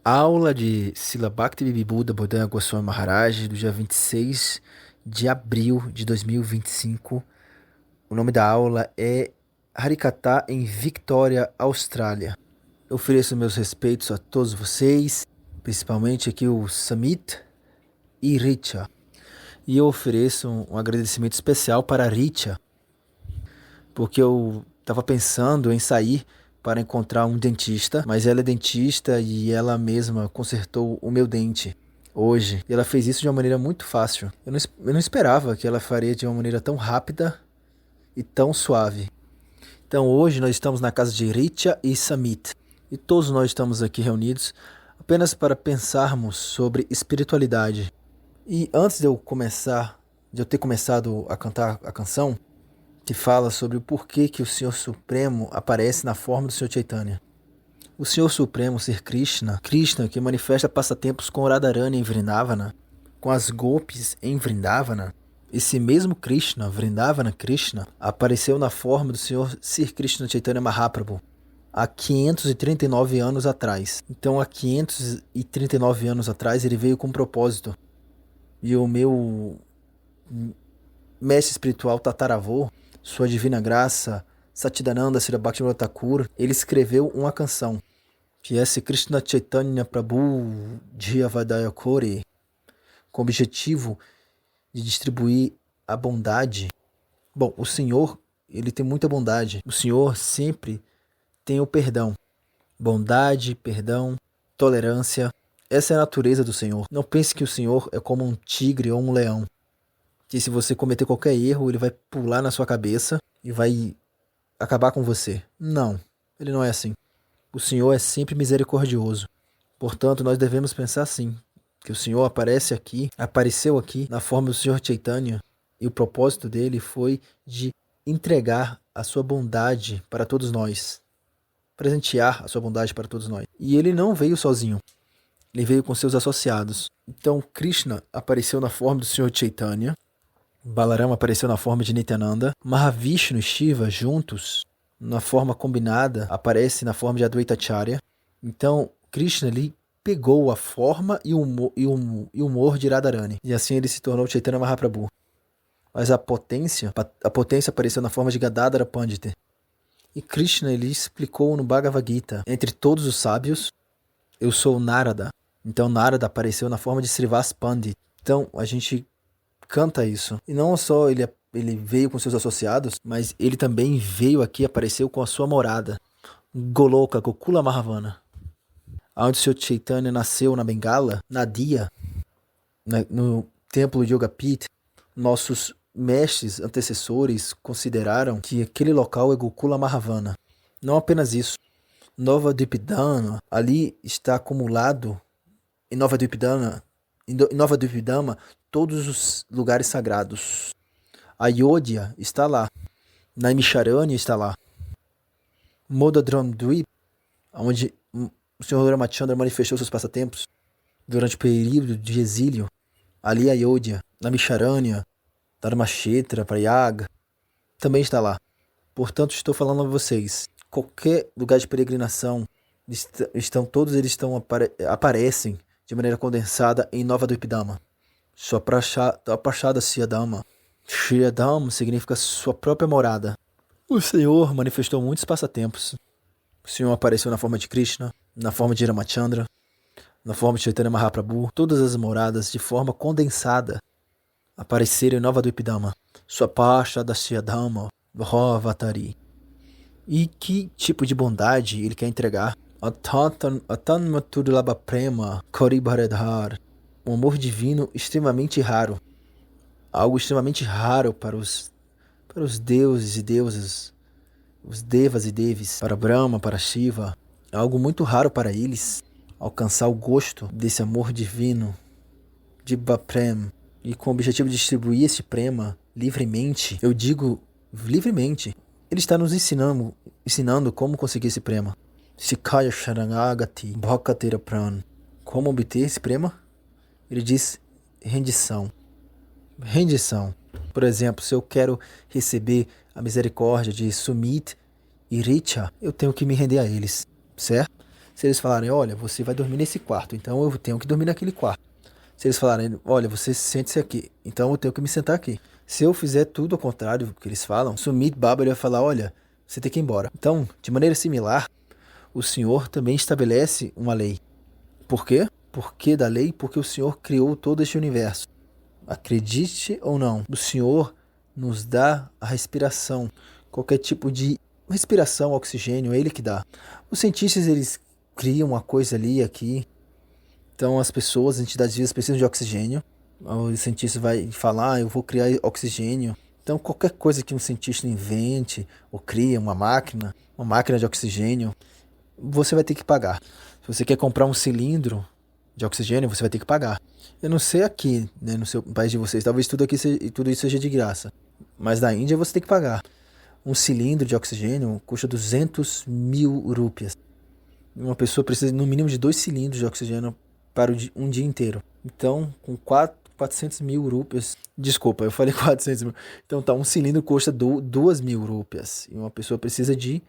Aula de Srila Bhakti Buddha Bodhana Goswami Maharaj do dia 26 de abril de 2025. O nome da aula é Harikatha em Victoria, Austrália. Eu ofereço meus respeitos a todos vocês, principalmente aqui o Samit e Richa. E eu ofereço um agradecimento especial para a Richa, porque eu estava pensando em sair para encontrar um dentista, mas ela é dentista e ela mesma consertou o meu dente hoje. E ela fez isso de uma maneira muito fácil. Eu não esperava que ela faria de uma maneira tão rápida e tão suave. Então hoje nós estamos na casa de Richa e Samit. E todos nós estamos aqui reunidos apenas para pensarmos sobre espiritualidade. E antes de eu ter começado a cantar a canção, que fala sobre o porquê que o Senhor Supremo aparece na forma do Senhor Chaitanya. O Senhor Supremo, ser Krishna, Krishna que manifesta passatempos com Radharani em Vrindavana, com as golpes em Vrindavana, esse mesmo Krishna, Vrindavana Krishna, apareceu na forma do Senhor Sri Krishna Chaitanya Mahaprabhu há 539 anos atrás. Então, há 539 anos atrás, ele veio com um propósito. E o meu mestre espiritual, tataravô, sua divina graça, Satchidananda Srila Bhaktivinoda Thakur, ele escreveu uma canção, que é Sri Krishna Chaitanya Prabhu Jivadaya Kore, com o objetivo de distribuir a bondade. Bom, o Senhor, ele tem muita bondade. O Senhor sempre tem o perdão. Bondade, perdão, tolerância. Essa é a natureza do Senhor. Não pense que o Senhor é como um tigre ou um leão, que se você cometer qualquer erro, ele vai pular na sua cabeça e vai acabar com você. Não, ele não é assim. O Senhor é sempre misericordioso. Portanto, nós devemos pensar assim, que o Senhor apareceu aqui na forma do Senhor Chaitanya, e o propósito dele foi de entregar a sua bondade para todos nós, presentear a sua bondade para todos nós. E ele não veio sozinho, ele veio com seus associados. Então, Krishna apareceu na forma do Senhor Chaitanya, Balarama apareceu na forma de Nityananda, Mahavishnu e Shiva juntos, na forma combinada, aparece na forma de Advaita Acharya. Então, Krishna ali pegou a forma e o humor de Radharani, e assim ele se tornou Chaitanya Mahaprabhu. Mas a potência apareceu na forma de Gadadhara Pandita. E Krishna ele explicou no Bhagavad Gita, entre todos os sábios, eu sou Narada. Então Narada apareceu na forma de Srivas Pandit. Então a gente canta isso. E não só ele veio com seus associados, mas ele também veio aqui, apareceu com a sua morada, Goloka, Gokula Mahavana, onde o Sr. Chaitanya nasceu na Bengala, Nadia, no templo de Yogapith. Nossos mestres antecessores consideraram que aquele local é Gokula Mahavana. Não apenas isso, Navadvipdama, ali está acumulado em Navadvipdama, todos os lugares sagrados. Ayodhya está lá, Naimisharanya está lá, Modadram Dvip, onde o Sr. Ramachandra manifestou seus passatempos durante o período de exílio, ali Ayodhya, Naimisharanya, Dharmakshetra, Prayaga, também está lá. Portanto, estou falando a vocês, qualquer lugar de peregrinação, todos eles aparecem de maneira condensada em Navadvipdama. Sua Prashada Siyadama. Shriyadam significa sua própria morada. O Senhor manifestou muitos passatempos. O Senhor apareceu na forma de Krishna, na forma de Ramachandra, na forma de Chaitanya Mahaprabhu. Todas as moradas de forma condensada apareceram em Navadvipdama. Sua Prashada Siyadama Bhavatari. E que tipo de bondade ele quer entregar? Atanmatudlabha Prema Koribharadhar. Um amor divino extremamente raro. Algo extremamente raro para os deuses e deusas, os devas e devis, para Brahma, para Shiva. Algo muito raro para eles alcançar o gosto desse amor divino, de Baprem, e com o objetivo de distribuir esse prema livremente. Eu digo livremente. Ele está nos ensinando como conseguir esse prema. Sikaya Sharangagati Bhakatera Pran. Como obter esse prema? Ele diz rendição. Rendição. Por exemplo, se eu quero receber a misericórdia de Sumit e Richa, eu tenho que me render a eles, certo? Se eles falarem, olha, você vai dormir nesse quarto, então eu tenho que dormir naquele quarto. Se eles falarem, olha, você sente-se aqui, então eu tenho que me sentar aqui. Se eu fizer tudo ao contrário do que eles falam, Sumit Baba ele vai falar, olha, você tem que ir embora. Então, de maneira similar, o Senhor também estabelece uma lei. Por quê? Por que da lei? Porque o Senhor criou todo este universo. Acredite ou não, o Senhor nos dá a respiração. Qualquer tipo de respiração, oxigênio, é Ele que dá. Os cientistas, eles criam uma coisa ali, aqui. Então as pessoas, as entidades vivas precisam de oxigênio. O cientista vai falar, eu vou criar oxigênio. Então qualquer coisa que um cientista invente ou cria, uma máquina de oxigênio, você vai ter que pagar. Se você quer comprar um cilindro de oxigênio, você vai ter que pagar. Eu não sei aqui, né, no seu país de vocês, talvez tudo isso seja de graça. Mas na Índia você tem que pagar. Um cilindro de oxigênio custa 200 mil rúpias. Uma pessoa precisa no mínimo de 2 cilindros de oxigênio para um dia inteiro. Então, com 400 mil rúpias... Desculpa, eu falei 400 mil. Então tá, um cilindro custa 2 mil rúpias. E uma pessoa precisa de,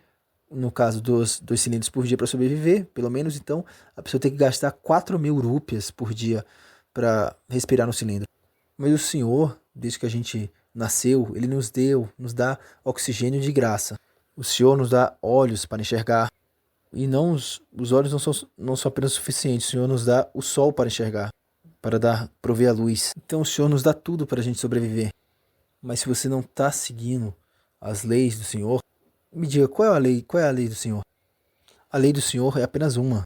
no caso, 2 cilindros por dia para sobreviver, pelo menos. Então, a pessoa tem que gastar 4 mil rúpias por dia para respirar no cilindro. Mas o Senhor, desde que a gente nasceu, Ele nos dá oxigênio de graça. O Senhor nos dá olhos para enxergar. E não os olhos não são apenas suficientes. O Senhor nos dá o sol para enxergar, para prover a luz. Então o Senhor nos dá tudo para a gente sobreviver. Mas se você não está seguindo as leis do Senhor, me diga, qual é a lei do Senhor? A lei do Senhor é apenas uma.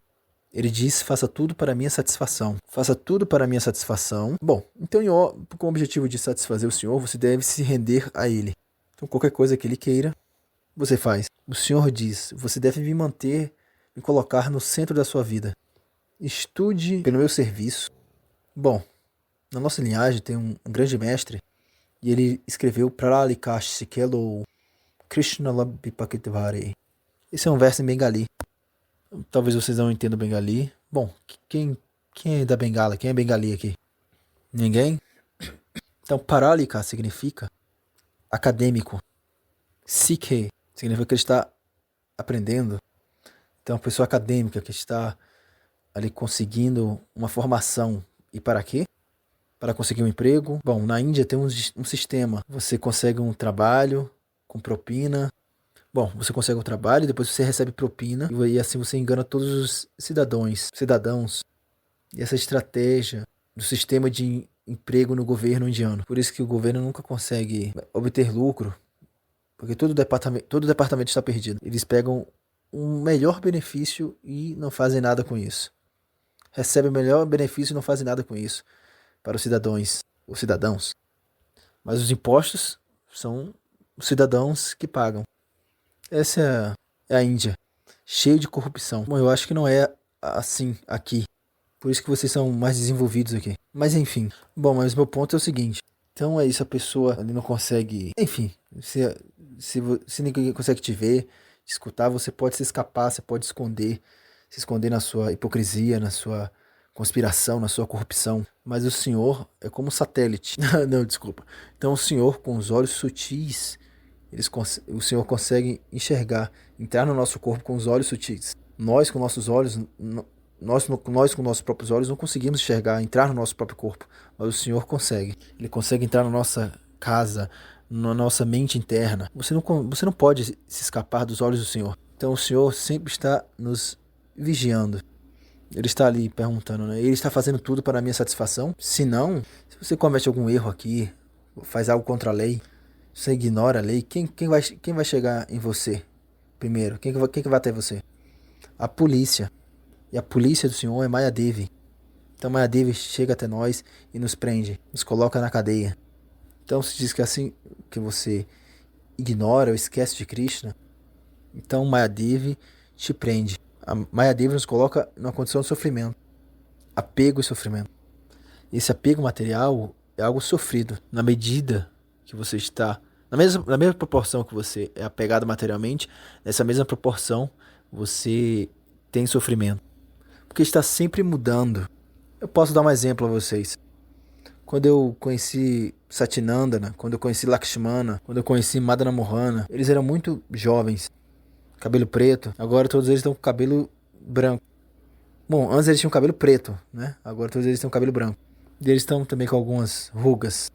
Ele diz, faça tudo para a minha satisfação. Faça tudo para a minha satisfação. Bom, então com o objetivo de satisfazer o Senhor, você deve se render a Ele. Então qualquer coisa que Ele queira, você faz. O Senhor diz, você deve me colocar no centro da sua vida. Estude pelo meu serviço. Bom, na nossa linhagem tem um grande mestre, e ele escreveu Pralikash Sikelo Krishna Labhipakitvari. Esse é um verso em bengali. Talvez vocês não entendam bengali. Bom, quem é da Bengala? Quem é bengali aqui? Ninguém? Então, Paralika significa acadêmico. Sikhe significa que ele está aprendendo. Então, uma pessoa acadêmica que está ali conseguindo uma formação. E para quê? Para conseguir um emprego. Bom, na Índia tem um sistema. Você consegue um trabalho com propina. Bom, você consegue um trabalho, depois você recebe propina. E assim você engana todos os cidadãos. E essa estratégia do sistema de emprego no governo indiano. Por isso que o governo nunca consegue obter lucro. Porque todo departamento está perdido. Eles pegam um melhor benefício e não fazem nada com isso. Recebem o melhor benefício e não fazem nada com isso para os cidadãos. Mas os impostos são os cidadãos que pagam. Essa é a Índia, cheio de corrupção. Bom, eu acho que não é assim aqui. Por isso que vocês são mais desenvolvidos aqui. Mas enfim. Bom, mas meu ponto é o seguinte. Então é isso, a pessoa ali não consegue... Enfim, se ninguém consegue te ver, te escutar, você pode se escapar, você pode se esconder na sua hipocrisia, na sua conspiração, na sua corrupção. Mas o Senhor é como um satélite. Não, desculpa. Então o Senhor, com os olhos sutis, o Senhor consegue enxergar, entrar no nosso corpo com os olhos sutis. Nós com nossos olhos, nós com nossos próprios olhos não conseguimos enxergar, entrar no nosso próprio corpo. Mas o Senhor consegue. Ele consegue entrar na nossa casa, na nossa mente interna. Você não pode se escapar dos olhos do Senhor. Então o Senhor sempre está nos vigiando. Ele está ali perguntando, né? Ele está fazendo tudo para a minha satisfação? Se não, se você comete algum erro aqui, faz algo contra a lei, você ignora a lei, quem vai chegar em você primeiro? Quem que vai até você? A polícia. E a polícia do Senhor é Mayadevi. Então Mayadevi chega até nós e nos prende, nos coloca na cadeia. Então se diz que assim que você ignora ou esquece de Krishna, então Mayadevi te prende. A Mayadevi nos coloca numa condição de sofrimento. Apego e sofrimento. Esse apego material é algo sofrido. Na medida que você está... Na mesma proporção que você é apegado materialmente, nessa mesma proporção você tem sofrimento. Porque está sempre mudando. Eu posso dar um exemplo a vocês. Quando eu conheci Satyanandana, quando eu conheci Lakshmana, quando eu conheci Madana Mohana, eles eram muito jovens. Cabelo preto. Agora todos eles estão com cabelo branco. Bom, antes eles tinham cabelo preto, né? Agora todos eles têm cabelo branco. E eles estão também com algumas rugas.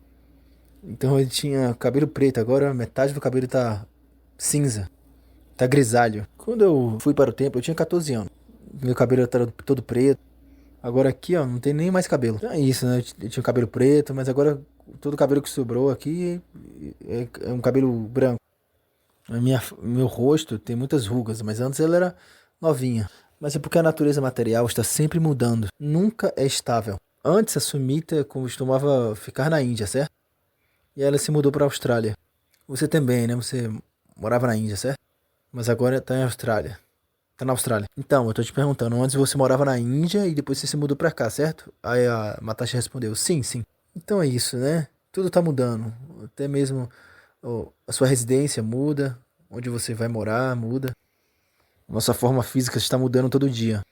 Então ele tinha cabelo preto, agora metade do cabelo tá cinza, tá grisalho. Quando eu fui para o templo, eu tinha 14 anos. Meu cabelo era todo preto. Agora aqui, ó, não tem nem mais cabelo. Então é isso, né? Eu tinha cabelo preto, mas agora todo o cabelo que sobrou aqui é um cabelo branco. Meu rosto tem muitas rugas, mas antes ela era novinha. Mas é porque a natureza material está sempre mudando, nunca é estável. Antes a Sumita costumava ficar na Índia, certo? E ela se mudou para a Austrália. Você também, né? Você morava na Índia, certo? Mas agora está em Austrália. Tá na Austrália. Então, eu tô te perguntando, antes você morava na Índia e depois você se mudou pra cá, certo? Aí a Natasha respondeu, sim, sim. Então é isso, né? Tudo tá mudando. Até mesmo a sua residência muda, onde você vai morar muda. Nossa forma física está mudando todo dia.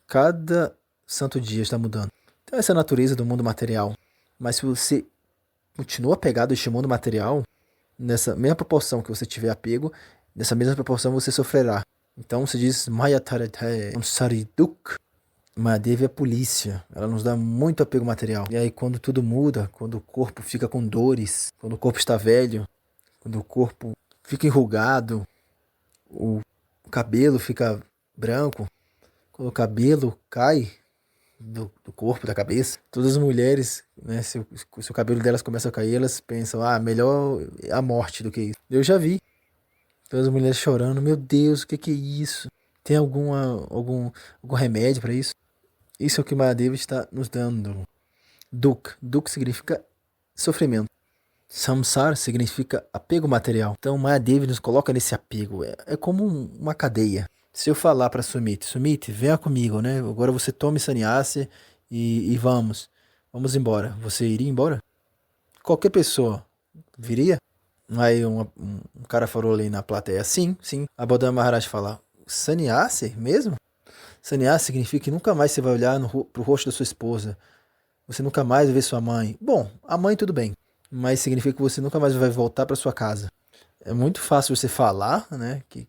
Cada santo dia está mudando. Então essa é a natureza do mundo material. Mas se você continua apegado a este mundo material, nessa mesma proporção que você tiver apego, nessa mesma proporção você sofrerá. Então se diz Maya Tarathe Sariduk. Mahadevi é a polícia, ela nos dá muito apego material. E aí quando tudo muda, quando o corpo fica com dores, quando o corpo está velho, quando o corpo fica enrugado, o cabelo fica branco, quando o cabelo cai do corpo, da cabeça, todas as mulheres, né, se o cabelo delas começa a cair, elas pensam, melhor a morte do que isso. Eu já vi todas as mulheres chorando, meu Deus, o que é isso? Tem algum remédio para isso? Isso é o que Mahadevi está nos dando. Duk significa sofrimento. Samsara significa apego material. Então Mahadevi nos coloca nesse apego. É como uma cadeia. Se eu falar para Sumit, venha comigo, né? Agora você tome sannyasi e vamos embora. Você iria embora? Qualquer pessoa viria? Aí um cara falou ali na plateia, sim, sim. A Bodhan Maharaj fala, sannyasi mesmo? Sannyasi significa que nunca mais você vai olhar pro rosto da sua esposa. Você nunca mais vai ver sua mãe. Bom, a mãe tudo bem, mas significa que você nunca mais vai voltar para sua casa. É muito fácil você falar, né, que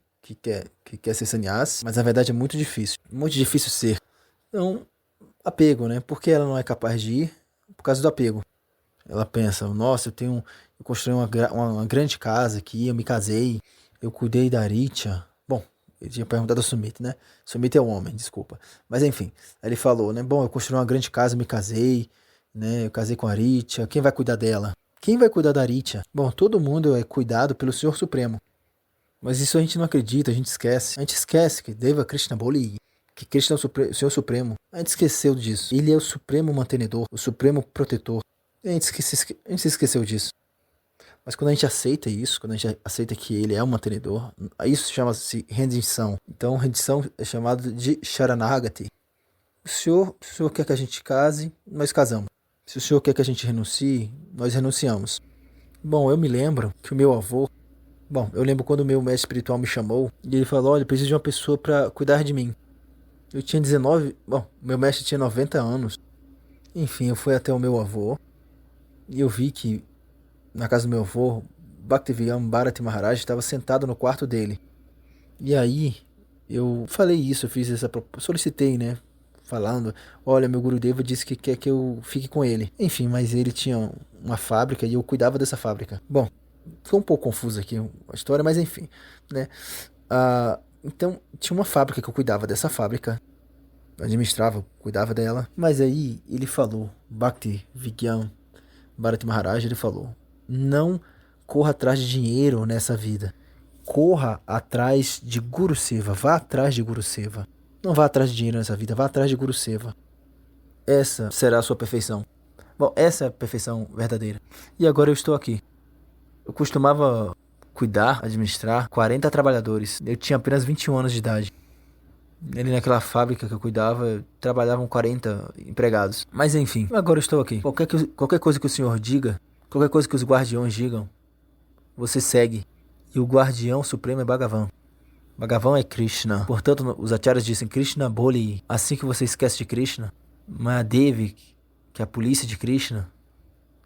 quer ser sannyasi, mas na verdade é muito difícil. Muito difícil ser. Então, apego, né? Por que ela não é capaz de ir? Por causa do apego. Ela pensa, nossa, eu construí uma grande casa aqui, eu me casei, eu cuidei da Richa. Bom, ele tinha perguntado ao Sumit, né? Sumit é o homem, desculpa. Mas enfim, aí ele falou, né? Bom, eu construí uma grande casa, eu me casei, né? Eu casei com a Richa, quem vai cuidar dela? Quem vai cuidar da Richa? Bom, todo mundo é cuidado pelo Senhor Supremo. Mas isso a gente não acredita, a gente esquece. A gente esquece que Deva Krishna Boli, que Krishna é o Senhor Supremo. A gente esqueceu disso. Ele é o Supremo Mantenedor, o Supremo Protetor. A gente se esqueceu disso. Mas quando a gente aceita isso, quando a gente aceita que ele é o mantenedor, isso chama-se rendição. Então, rendição é chamado de Sharanagati. Se o senhor quer que a gente case, nós casamos. Se o senhor quer que a gente renuncie, nós renunciamos. Bom, eu me lembro que o meu avô... Bom, eu lembro quando o meu mestre espiritual me chamou e ele falou, olha, eu preciso de uma pessoa para cuidar de mim. Eu tinha 19... Bom, meu mestre tinha 90 anos. Enfim, eu fui até o meu avô e eu vi que na casa do meu avô, Bhaktivedanta Bharati Maharaj estava sentado no quarto dele. E aí, eu falei isso, eu fiz solicitei, né? Falando, olha, meu Gurudeva disse que quer que eu fique com ele. Enfim, mas ele tinha uma fábrica e eu cuidava dessa fábrica. Bom, ficou um pouco confuso aqui a história, mas enfim, né? Então, tinha uma fábrica que eu cuidava dessa fábrica. Administrava, cuidava dela. Mas aí, ele falou, Bhaktivedanta Bharati Maharaj, ele falou, não corra atrás de dinheiro nessa vida. Corra atrás de Guru Seva. Vá atrás de Guru Seva. Não vá atrás de dinheiro nessa vida. Vá atrás de Guru Seva. Essa será a sua perfeição. Bom, essa é a perfeição verdadeira. E agora eu estou aqui. Eu costumava cuidar, administrar 40 trabalhadores. Eu tinha apenas 21 anos de idade. Ali naquela fábrica que eu cuidava, trabalhavam 40 empregados. Mas enfim, agora eu estou aqui. Qualquer coisa que o senhor diga, qualquer coisa que os guardiões digam, você segue. E o guardião supremo é Bhagavan. Bhagavan é Krishna. Portanto, os acharyas dizem Krishna Boli. Assim que você esquece de Krishna, Mahadevi, que é a polícia de Krishna,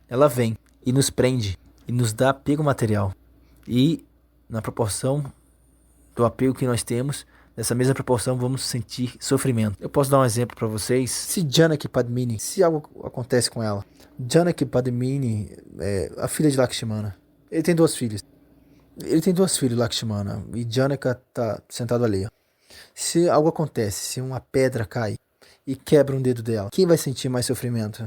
ela vem e nos prende e nos dá apego material. E, na proporção do apego que nós temos, nessa mesma proporção vamos sentir sofrimento. Eu posso dar um exemplo para vocês. Se Janaki Padmini, se algo acontece com ela. Janaki Padmini é a filha de Lakshmana. Ele tem duas filhas. Ele tem duas filhas, Lakshmana, e Janaka tá sentado ali. Se algo acontece, se uma pedra cai e quebra um dedo dela, quem vai sentir mais sofrimento?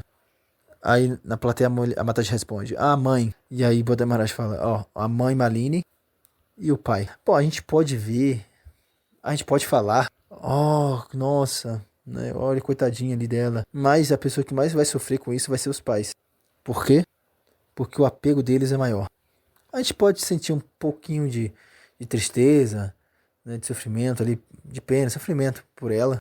Aí na plateia a Mataji responde, a mãe. E aí Bodhi Maharaj fala, ó, a mãe Malini e o pai. Bom, a gente pode ver, a gente pode falar, oh, nossa, né, olha, coitadinha ali dela. Mas a pessoa que mais vai sofrer com isso vai ser os pais. Por quê? Porque o apego deles é maior. A gente pode sentir um pouquinho de tristeza, né, de sofrimento ali, de pena, sofrimento por ela,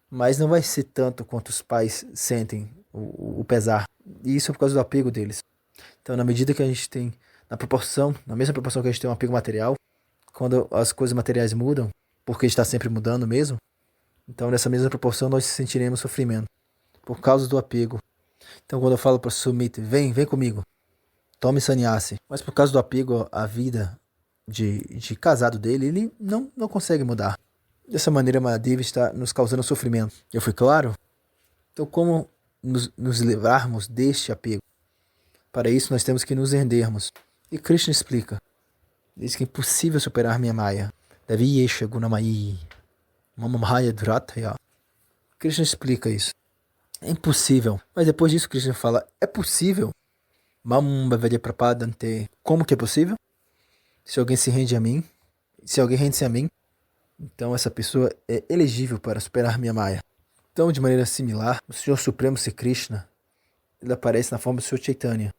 mas não vai ser tanto quanto os pais sentem o pesar. E isso é por causa do apego deles. Então, na medida que a gente tem, na mesma proporção que a gente tem um apego material, quando as coisas materiais mudam, porque está sempre mudando mesmo, então nessa mesma proporção nós sentiremos sofrimento, por causa do apego. Então, quando eu falo para Sumit, vem comigo, tome sannyasi. Mas por causa do apego à vida de casado dele, ele não consegue mudar. Dessa maneira, Mahadevi está nos causando sofrimento. Eu fui claro? Então, como nos livrarmos deste apego? Para isso, nós temos que nos rendermos. E Krishna explica. Diz que é impossível superar minha Maya. Davi Yesha Gunamayi. Mama Maya Dhurataya. Krishna explica isso. É impossível. Mas depois disso, Krishna fala, é possível? Como que é possível? Se alguém se rende a mim, se alguém rende-se a mim, então essa pessoa é elegível para superar minha Maya. Então, de maneira similar, o Senhor Supremo Sri Krishna, ele aparece na forma do Senhor Chaitanya.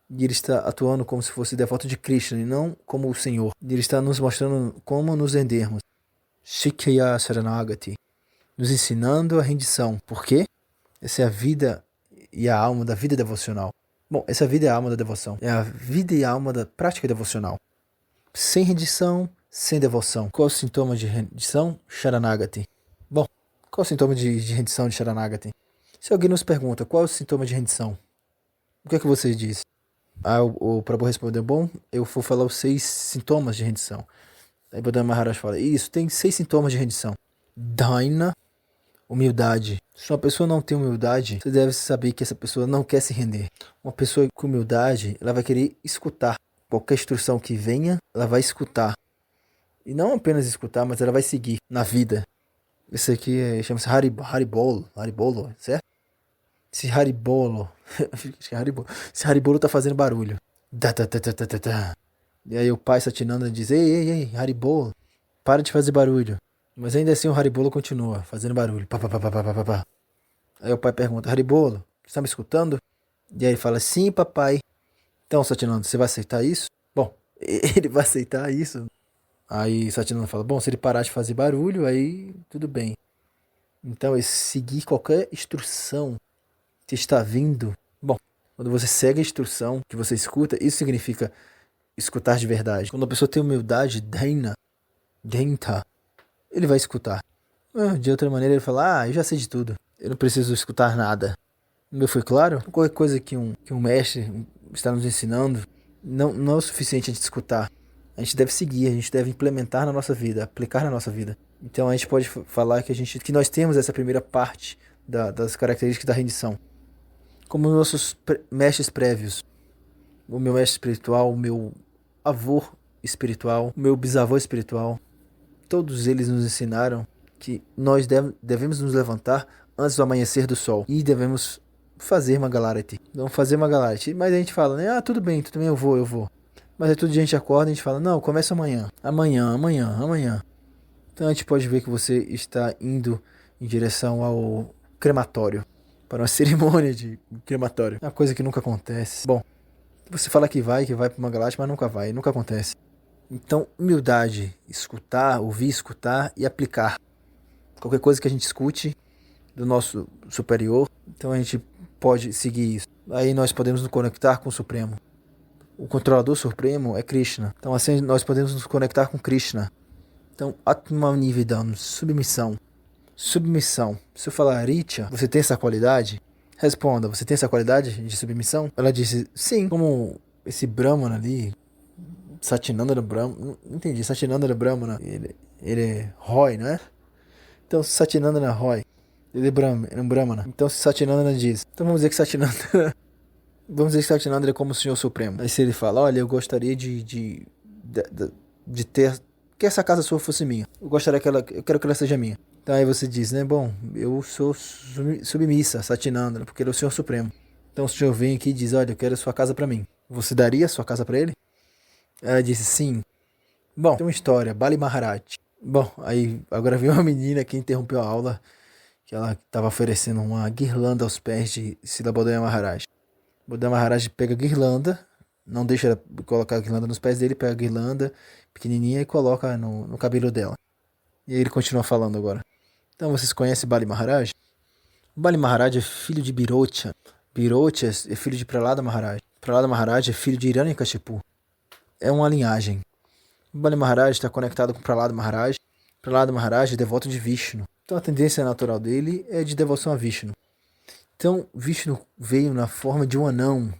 E ele está atuando como se fosse devoto de Krishna e não como o Senhor. E ele está nos mostrando como nos rendermos. Shikhya Saranagati. Nos ensinando a rendição. Por quê? Essa é a vida e a alma da vida devocional. Bom, essa vida é a alma da devoção. É a vida e a alma da prática devocional. Sem rendição, sem devoção. Qual é o sintoma de rendição? Sharanagati. Bom, qual é o sintoma de rendição de Sharanagati? Se alguém nos pergunta qual é o sintoma de rendição, o que é que você diz? O Prabhu respondeu, bom, eu vou falar os 6 sintomas de rendição. Aí Bodhi Maharaj fala, isso, tem 6 sintomas de rendição. Daina, humildade. Se uma pessoa não tem humildade, você deve saber que essa pessoa não quer se render. Uma pessoa com humildade, ela vai querer escutar. Qualquer instrução que venha, ela vai escutar. E não apenas escutar, mas ela vai seguir na vida. Esse aqui chama-se Haribolo, certo? Esse Haribolo, esse Haribolo tá fazendo barulho. E aí o pai Satinanda diz, ei, Haribolo, para de fazer barulho. Mas ainda assim o Haribolo continua fazendo barulho. Pá. Aí o pai pergunta, Haribolo, você está me escutando? E aí ele fala, sim, papai. Então, Satinanda, você vai aceitar isso? Bom, ele vai aceitar isso. Aí Satinanda fala, bom, se ele parar de fazer barulho, aí tudo bem. Então, seguir qualquer instrução que está vindo. Bom, quando você segue a instrução que você escuta, isso significa escutar de verdade. Quando a pessoa tem humildade, Denta, ele vai escutar. De outra maneira, ele fala, eu já sei de tudo. Eu não preciso escutar nada. O meu foi claro? Qualquer coisa que um mestre está nos ensinando, não é o suficiente a gente escutar. A gente deve seguir, a gente deve implementar na nossa vida, aplicar na nossa vida. Então a gente pode falar que nós temos essa primeira parte das características da rendição. Como nossos mestres prévios. O meu mestre espiritual, o meu avô espiritual, o meu bisavô espiritual. Todos eles nos ensinaram que nós devemos nos levantar antes do amanhecer do sol. E devemos fazer Mangalarati. Vamos fazer Mangalarati. Mas a gente fala, né? Tudo bem, eu vou. Mas aí todo dia a gente acorda e a gente fala, não, começa amanhã. Amanhã. Então a gente pode ver que você está indo em direção ao crematório. Para uma cerimônia de crematório. É uma coisa que nunca acontece. Bom, você fala que vai para o Mangalarati, mas nunca vai, nunca acontece. Então, humildade, ouvir, escutar e aplicar. Qualquer coisa que a gente escute do nosso superior, então a gente pode seguir isso. Aí nós podemos nos conectar com o Supremo. O controlador supremo é Krishna. Então assim nós podemos nos conectar com Krishna. Então, Atmanivedam, submissão. Se eu falar Richa, você tem essa qualidade? Responda, você tem essa qualidade de submissão? Ela disse, sim. Como esse Brahmana ali, Satinanda Brahmana, não entendi, Satinanda Brahmana, Ele é Roy, não é? Então Satyanandana é Roy. Ele é um Brahmana. Então Satyanandana diz. Então vamos dizer que Satyanandana. Vamos dizer que Satyanandana é como o Senhor Supremo. Aí se ele fala, olha, eu gostaria de ter. Que essa casa sua fosse minha. Eu quero que ela seja minha. Então aí você diz, né? Bom, eu sou submissa, Satyanandana, porque ele é o Senhor Supremo. Então o Senhor vem aqui e diz, olha, eu quero a sua casa pra mim. Você daria a sua casa pra ele? Ela disse, sim. Bom, tem uma história, Bali Maharaj. Bom, aí agora veio uma menina que interrompeu a aula, que ela estava oferecendo uma guirlanda aos pés de Srila Bodhaya Maharaj. Bodhaya Maharaj pega a guirlanda, não deixa ela colocar a guirlanda nos pés dele, pega a guirlanda pequenininha e coloca no cabelo dela. E aí ele continua falando agora. Então vocês conhecem Bali Maharaj? Bali Maharaj é filho de Birocha. Birocha é filho de Prahlada Maharaj. Prahlada Maharaj é filho de Hiranyakashipu. É uma linhagem. Bali Maharaj está conectado com Prahlada Maharaj. Prahlada Maharaj é devoto de Vishnu. Então a tendência natural dele é de devoção a Vishnu. Então Vishnu veio na forma de um anão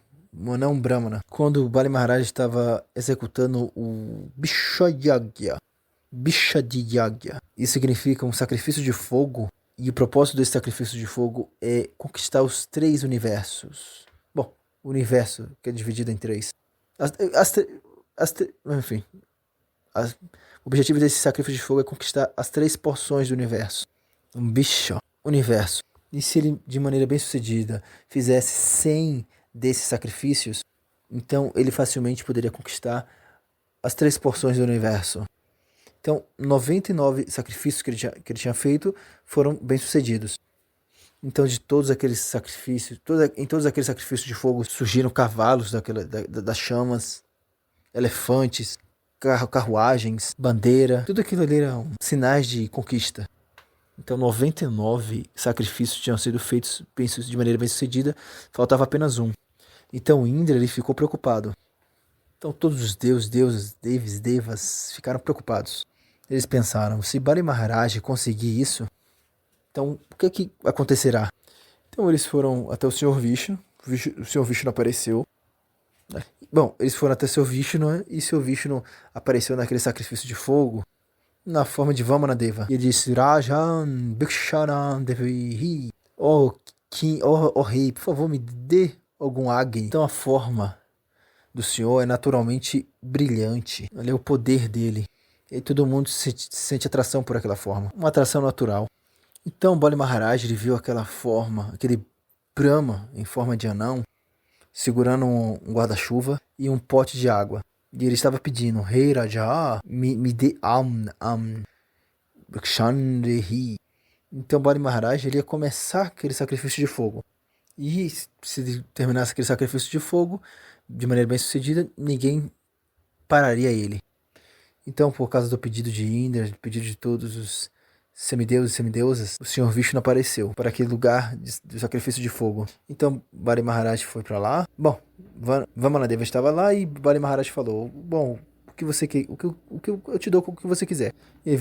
Brahmana. Quando Bali Maharaj estava executando o Bishayagya. Isso significa um sacrifício de fogo. E o propósito desse sacrifício de fogo é conquistar os 3 universos. Bom, o universo que é dividido em 3. Enfim. O objetivo desse sacrifício de fogo é conquistar as 3 porções do universo. Um bicho, universo. E se ele, de maneira bem sucedida, fizesse 100 desses sacrifícios, então ele facilmente poderia conquistar as 3 porções do universo. Então, 99 sacrifícios que ele tinha feito foram bem sucedidos. Então, de todos aqueles sacrifícios, em todos aqueles sacrifícios de fogo, surgiram cavalos das chamas, elefantes, carruagens, bandeira, tudo aquilo ali eram sinais de conquista. Então 99 sacrifícios tinham sido feitos de maneira bem sucedida, faltava apenas um. Então Indra ele ficou preocupado. Então todos os deuses, devas ficaram preocupados. Eles pensaram, se Bali Maharaj conseguir isso, então o que acontecerá? Então eles foram até o Senhor Vishnu, o Senhor Vishnu apareceu. Bom, eles foram até o Senhor Vishnu, né? E o Senhor Vishnu apareceu naquele sacrifício de fogo na forma de Vamanadeva. E ele disse, Rajan Bhiksharan Devi. Oh rei, por favor, me dê algum Agni. Então a forma do Senhor é naturalmente brilhante. Olha o poder dele. E todo mundo sente atração por aquela forma. Uma atração natural. Então Bali Maharaj ele viu aquela forma, aquele Brahma em forma de anão, segurando um guarda-chuva e um pote de água. E ele estava pedindo, Rei Raja, me dê Bhikshandehi. Então Bali Maharaj ele ia começar aquele sacrifício de fogo. E se ele terminasse aquele sacrifício de fogo, de maneira bem sucedida, ninguém pararia ele. Então, por causa do pedido de Indra, do pedido de todos os semideuses e semideusas, o Senhor Vishnu apareceu para aquele lugar de sacrifício de fogo. Então, Bali Maharaj foi para lá. Bom, Vamanadeva estava lá e Bali Maharaj falou, bom, o que eu te dou o que você quiser. E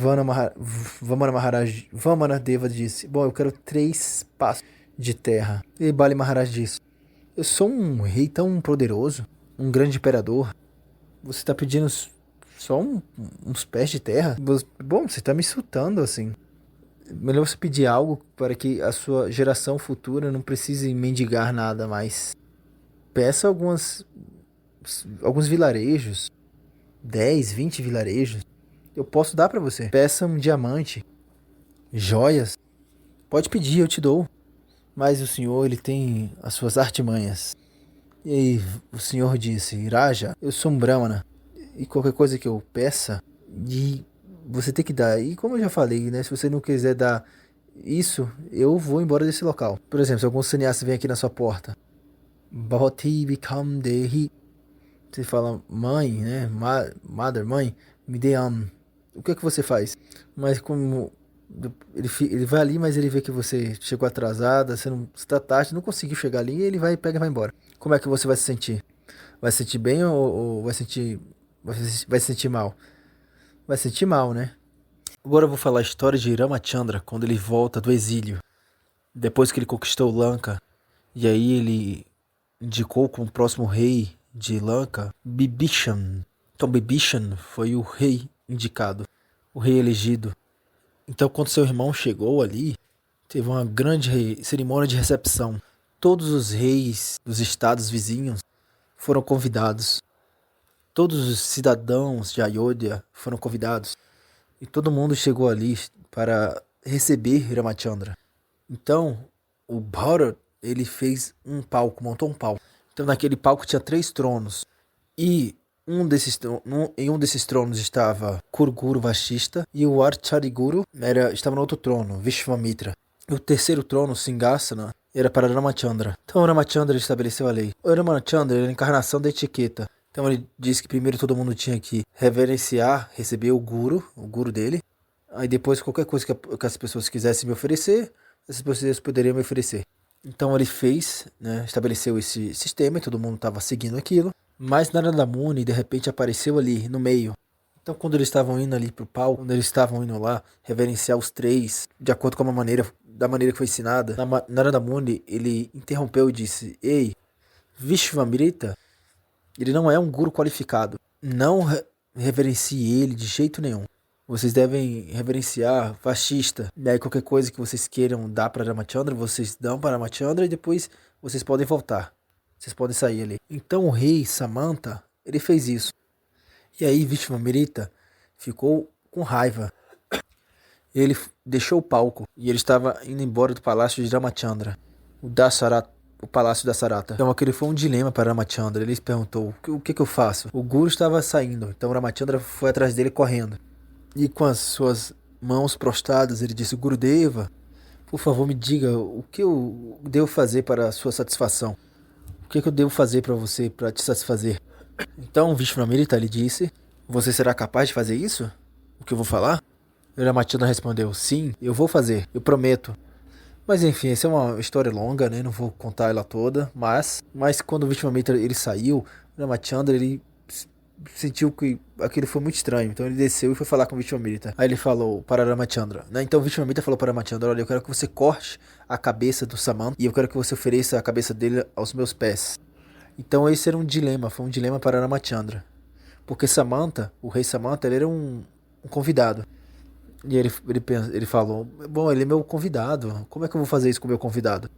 Vamanadeva disse, bom, eu quero 3 passos de terra. E Bali Maharaj disse, eu sou um rei tão poderoso, um grande imperador, você está pedindo só uns pés de terra? Bom, você está me insultando assim. Melhor você pedir algo para que a sua geração futura não precise mendigar nada mais. Peça alguns vilarejos, 10, 20 vilarejos. Eu posso dar para você. Peça um diamante, joias. Pode pedir, eu te dou. Mas o senhor, ele tem as suas artimanhas. E aí o senhor disse, Raja, eu sou um Brahmana. E qualquer coisa que eu peça, você tem que dar. E como eu já falei, né? Se você não quiser dar isso, eu vou embora desse local. Por exemplo, se algum sannyasi vem aqui na sua porta. Bhavati Vikam Dehi. Você fala, mãe, né? Mãe, me dê o que é que você faz? Mas como ele vai ali, mas ele vê que você chegou atrasada, você não está tarde, não conseguiu chegar ali, ele pega e vai embora. Como é que você vai se sentir? Vai se sentir bem ou vai se sentir mal? Vai se sentir mal, né? Agora eu vou falar a história de Ramachandra, quando ele volta do exílio. Depois que ele conquistou Lanka, e aí ele indicou como próximo rei de Lanka, Bibhishan. Então Bibhishan foi o rei indicado. o rei elegido. Então, quando seu irmão chegou ali, teve uma grande cerimônia de recepção. Todos os reis dos estados vizinhos foram convidados. Todos os cidadãos de Ayodhya foram convidados. E todo mundo chegou ali para receber Ramachandra. Então, o Bharat, ele fez um palco, montou um palco. Então, naquele palco tinha 3 tronos. E em um desses tronos estava Kuruguru Vashishta e o Archariguru estava no outro trono, Vishvamitra. E o terceiro trono, Singhassana, era para Ramachandra. Então Ramachandra estabeleceu a lei. O Ramachandra era a encarnação da etiqueta. Então ele disse que primeiro todo mundo tinha que reverenciar, receber o guru dele. Aí depois qualquer coisa que as pessoas quisessem me oferecer, essas pessoas poderiam me oferecer. Então ele fez, né, estabeleceu esse sistema e todo mundo estava seguindo aquilo. Mas Narada Muni de repente apareceu ali no meio. Então quando eles estavam indo ali pro palco, quando eles estavam indo lá reverenciar os 3, de acordo com da maneira que foi ensinada, Narada Muni, ele interrompeu e disse: "Ei, Vishvamrita, ele não é um guru qualificado. Não reverencie ele de jeito nenhum. Vocês devem reverenciar Vashishta. E aí qualquer coisa que vocês queiram dar para Ramachandra, vocês dão para Ramachandra e depois vocês podem voltar. Vocês podem sair ali." Então o rei Samanta, ele fez isso. E aí Vishvamrita ficou com raiva. Ele deixou o palco e ele estava indo embora do palácio de Ramachandra, o palácio da Sarata. Então aquele foi um dilema para Ramachandra. Ele se perguntou: o que eu faço? O guru estava saindo, então Ramachandra foi atrás dele correndo. E com as suas mãos prostradas, ele disse: "Gurudeva, por favor me diga o que eu devo fazer para a sua satisfação. O que eu devo fazer para você, para te satisfazer?" Então Vishvamrita lhe disse: "Você será capaz de fazer isso? O que eu vou falar?" E Ramachandra respondeu: "Sim, eu vou fazer, eu prometo." Mas enfim, essa é uma história longa, né? Não vou contar ela toda, mas quando o Vishvamitra ele saiu, o Ramachandra ele sentiu que aquilo foi muito estranho, então ele desceu e foi falar com o Vishvamitra. Aí ele falou para Ramachandra, né? Então o Vishvamitra falou para Ramachandra: "Olha, eu quero que você corte a cabeça do Samanta e eu quero que você ofereça a cabeça dele aos meus pés." Então esse era um dilema, foi um dilema para Ramachandra, porque Samanta, o rei Samanta, ele era um convidado. E ele falou: "Bom, ele é meu convidado. Como é que eu vou fazer isso com o meu convidado?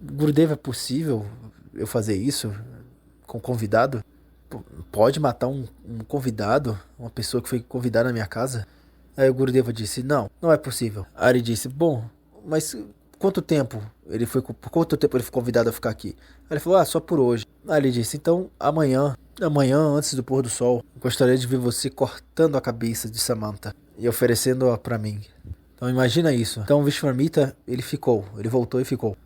Gurudeva, é possível eu fazer isso com convidado? Pode matar um convidado? Uma pessoa que foi convidada na minha casa?" Aí o Gurudeva disse: não é possível." Aí ele disse: "Bom, mas quanto tempo por quanto tempo ele foi convidado a ficar aqui?" Aí ele falou: "Só por hoje." Aí ele disse: "Então amanhã, antes do pôr do sol, gostaria de ver você cortando a cabeça de Samanta e oferecendo-a para mim." Então imagina isso. Então o Vishvamitra, ele voltou e ficou.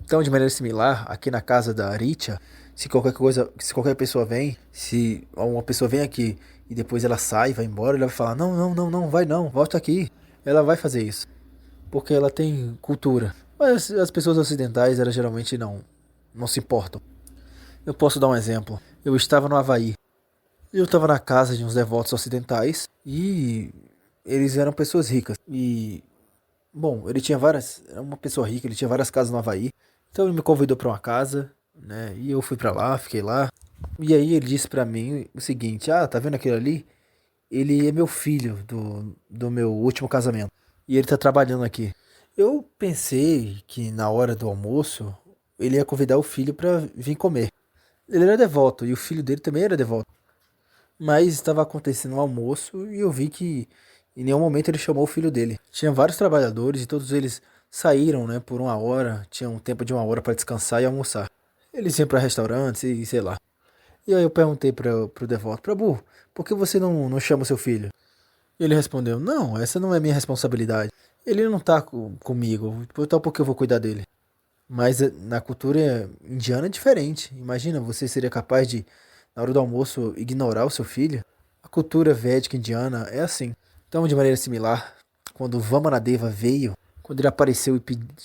Então de maneira similar, aqui na casa da Richa, se qualquer pessoa vem, se uma pessoa vem aqui e depois ela sai, vai embora, ela vai falar: não, vai não, volta aqui." Ela vai fazer isso, porque ela tem cultura. Mas as pessoas ocidentais, elas geralmente não se importam. Eu posso dar um exemplo. Eu estava no Havaí. Eu estava na casa de uns devotos ocidentais e eles eram pessoas ricas. E, bom, era uma pessoa rica, ele tinha várias casas no Havaí. Então ele me convidou para uma casa, né? E eu fui para lá, fiquei lá. E aí ele disse para mim o seguinte: "Tá vendo aquele ali? Ele é meu filho do meu último casamento. E ele tá trabalhando aqui." Eu pensei que na hora do almoço ele ia convidar o filho para vir comer. Ele era devoto e o filho dele também era devoto. Mas estava acontecendo um almoço e eu vi que em nenhum momento ele chamou o filho dele. Tinha vários trabalhadores e todos eles saíram, né, por 1 hora, tinham um tempo de 1 hora para descansar e almoçar. Eles iam para restaurantes e sei lá. E aí eu perguntei pro devoto: "Prabhu, por que você não chama o seu filho?" E ele respondeu: "Não, essa não é minha responsabilidade. Ele não tá comigo, então por que eu vou cuidar dele?" Mas na cultura indiana é diferente. Imagina, você seria capaz de, na hora do almoço, ignorar o seu filho? A cultura védica indiana é assim. Então, de maneira similar, quando Vamanadeva veio, quando ele apareceu e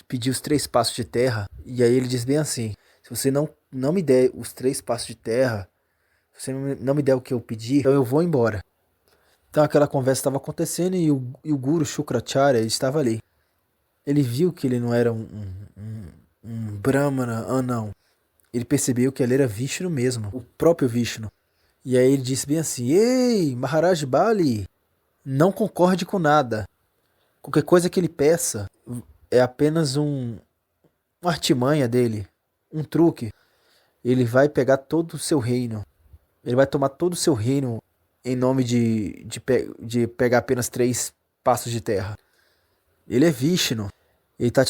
pediu os 3 passos de terra, e aí ele diz bem assim: "Se você não me der os 3 passos de terra, se você não me der o que eu pedi, então eu vou embora." Então aquela conversa estava acontecendo e o Guru Shukracharya estava ali. Ele viu que ele não era um Brahmana anão. Ele percebeu que ele era Vishnu mesmo, o próprio Vishnu. E aí ele disse bem assim: "Ei, Maharaj Bali, não concorde com nada. Qualquer coisa que ele peça é apenas uma artimanha dele, um truque. Ele vai pegar todo o seu reino. Ele vai tomar todo o seu reino em nome de pegar apenas 3 passos de terra. Ele é Vishnu. Ele tá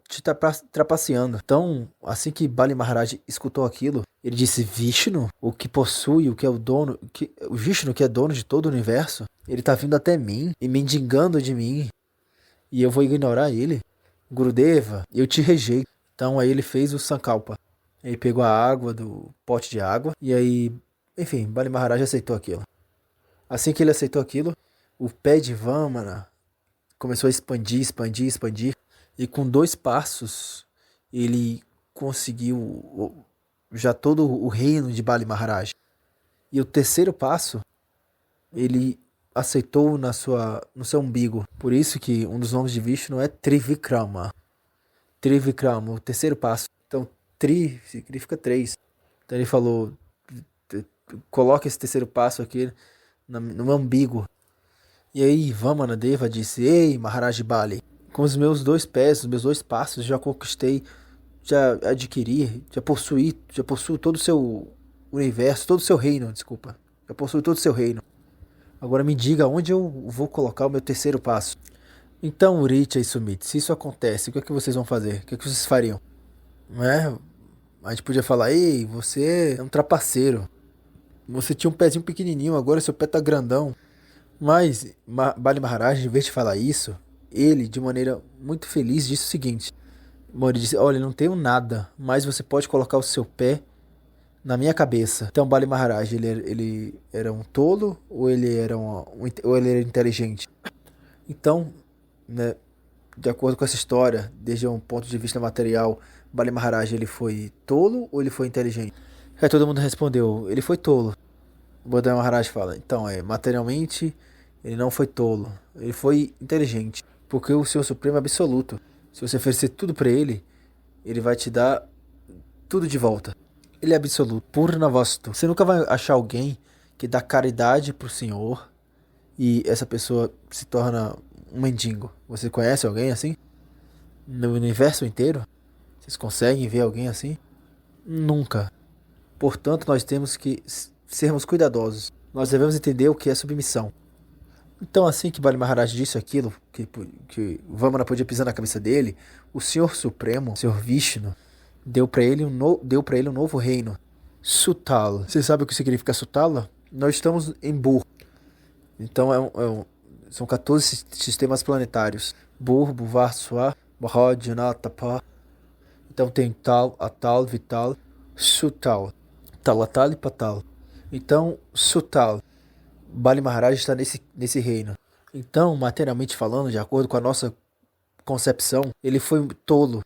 te trapaceando. Então, assim que Bali Maharaj escutou aquilo, ele disse: Vishnu, o que possui, o que é o dono, o Vishnu que é dono de todo o universo, ele tá vindo até mim e mendigando de mim, e eu vou ignorar ele? Gurudeva, eu te rejeito. Então aí ele fez o Sankalpa. Ele pegou a água do pote de água e aí, enfim, Bali Maharaj aceitou aquilo. Assim que ele aceitou aquilo, o pé de Vamana começou a expandir, expandir, expandir. E com 2 passos, ele conseguiu já todo o reino de Bali Maharaj. E o terceiro passo, ele aceitou no seu umbigo. Por isso que um dos nomes de Vishnu é Trivikrama. Trivikrama, o terceiro passo. Então, Tri significa 3. Então ele falou: coloca esse terceiro passo aqui no meu umbigo. E aí Vamanadeva disse: Ei, Maharaj Bali, com os meus 2 pés, os meus 2 passos, já conquistei, já adquiri, já possuo todo o seu universo, todo o seu reino, desculpa. Já possuo todo o seu reino. Agora me diga onde eu vou colocar o meu terceiro passo. Então, Uricha e Sumit, se isso acontece, o que é que vocês vão fazer? O que é que vocês fariam? Não é? A gente podia falar: Ei, você é um trapaceiro. Você tinha um pezinho pequenininho, agora seu pé tá grandão. Mas Bali Maharaj, em vez de falar isso, ele, de maneira muito feliz, disse o seguinte: ele disse: Olha, não tenho nada, mas você pode colocar o seu pé na minha cabeça. Então Bali Maharaj, ele era um tolo ou ele era ou ele era inteligente? Então, né, de acordo com essa história, desde um ponto de vista material, Bali Maharaj, ele foi tolo ou ele foi inteligente? Aí todo mundo respondeu: ele foi tolo. Bodhi Maharaj fala: então, materialmente, ele não foi tolo, ele foi inteligente, porque o Senhor Supremo é absoluto. Se você oferecer tudo para ele, ele vai te dar tudo de volta. Ele é absoluto, Purnavastu. Você nunca vai achar alguém que dá caridade pro Senhor e essa pessoa se torna um mendigo. Você conhece alguém assim? No universo inteiro? Vocês conseguem ver alguém assim? Nunca. Portanto, nós temos que sermos cuidadosos. Nós devemos entender o que é submissão. Então, assim que Bali Maharaj disse aquilo, que Vamana podia pisar na cabeça dele, o Senhor Supremo, o Senhor Vishnu, deu para ele um novo reino. Sutala. Você sabe o que significa Sutala? Nós estamos em Bur. Então, são 14 sistemas planetários. Bur, Buvar, Swar, Bahad, Janatapa. Então tem Tal, Atal, Vital, Sutal. Talatal e Patal. Então, Sutal, Bali Maharaj está nesse reino. Então, materialmente falando, de acordo com a nossa concepção, ele foi tolo.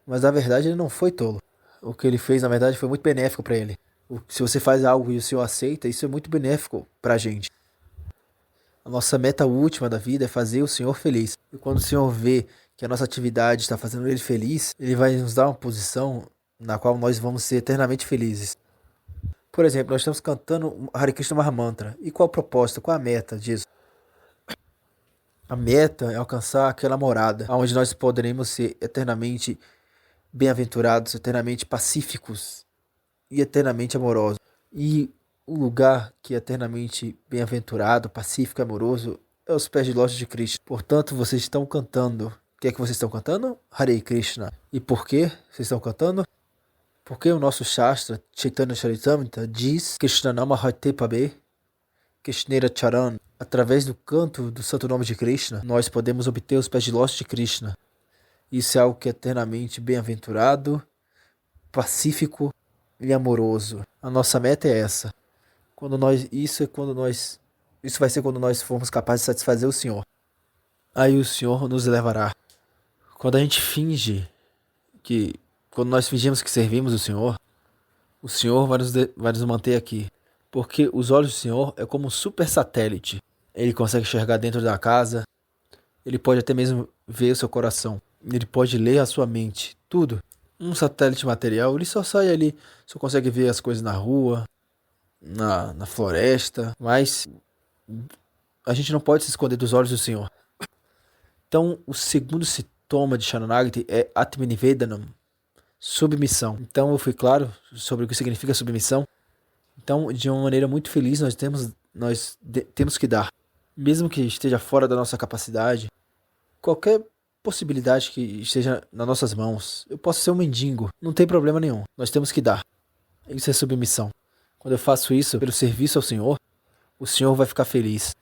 Mas na verdade ele não foi tolo. O que ele fez, na verdade, foi muito benéfico para ele. Se você faz algo e o Senhor aceita, isso é muito benéfico para a gente. A nossa meta última da vida é fazer o Senhor feliz. E quando o Senhor vê que a nossa atividade está fazendo ele feliz, ele vai nos dar uma posição na qual nós vamos ser eternamente felizes. Por exemplo, nós estamos cantando Hare Krishna Mahamantra. E qual a proposta, qual a meta disso? A meta é alcançar aquela morada, onde nós poderemos ser eternamente bem-aventurados, eternamente pacíficos e eternamente amorosos. E o lugar que é eternamente bem-aventurado, pacífico e amoroso é os pés de loja de Krishna. Portanto, vocês estão cantando. O que é que vocês estão cantando? Hare Krishna. E por que vocês estão cantando? Porque o nosso Shastra, Chaitanya Charitamrita, diz Krishnanama Hate Pabe, Krishnera Charan. Através do canto do santo nome de Krishna, nós podemos obter os pés de lótus de Krishna. Isso é algo que é eternamente bem-aventurado, pacífico e amoroso. A nossa meta é essa. Isso vai ser quando nós formos capazes de satisfazer o Senhor. Aí o Senhor nos levará. Quando nós fingimos que servimos o Senhor vai nos manter aqui. Porque os olhos do Senhor é como um super satélite. Ele consegue enxergar dentro da casa. Ele pode até mesmo ver o seu coração. Ele pode ler a sua mente. Tudo. Um satélite material, ele só sai ali. Só consegue ver as coisas na rua, na floresta. Mas a gente não pode se esconder dos olhos do Senhor. Então, o segundo sintoma de Sharanagati é Atmanivedanam, submissão. Então, eu fui claro sobre o que significa submissão. Então, de uma maneira muito feliz, temos que dar. Mesmo que esteja fora da nossa capacidade, qualquer possibilidade que esteja nas nossas mãos, eu posso ser um mendigo, não tem problema nenhum. Nós temos que dar. Isso é submissão. Quando eu faço isso pelo serviço ao Senhor, o Senhor vai ficar feliz.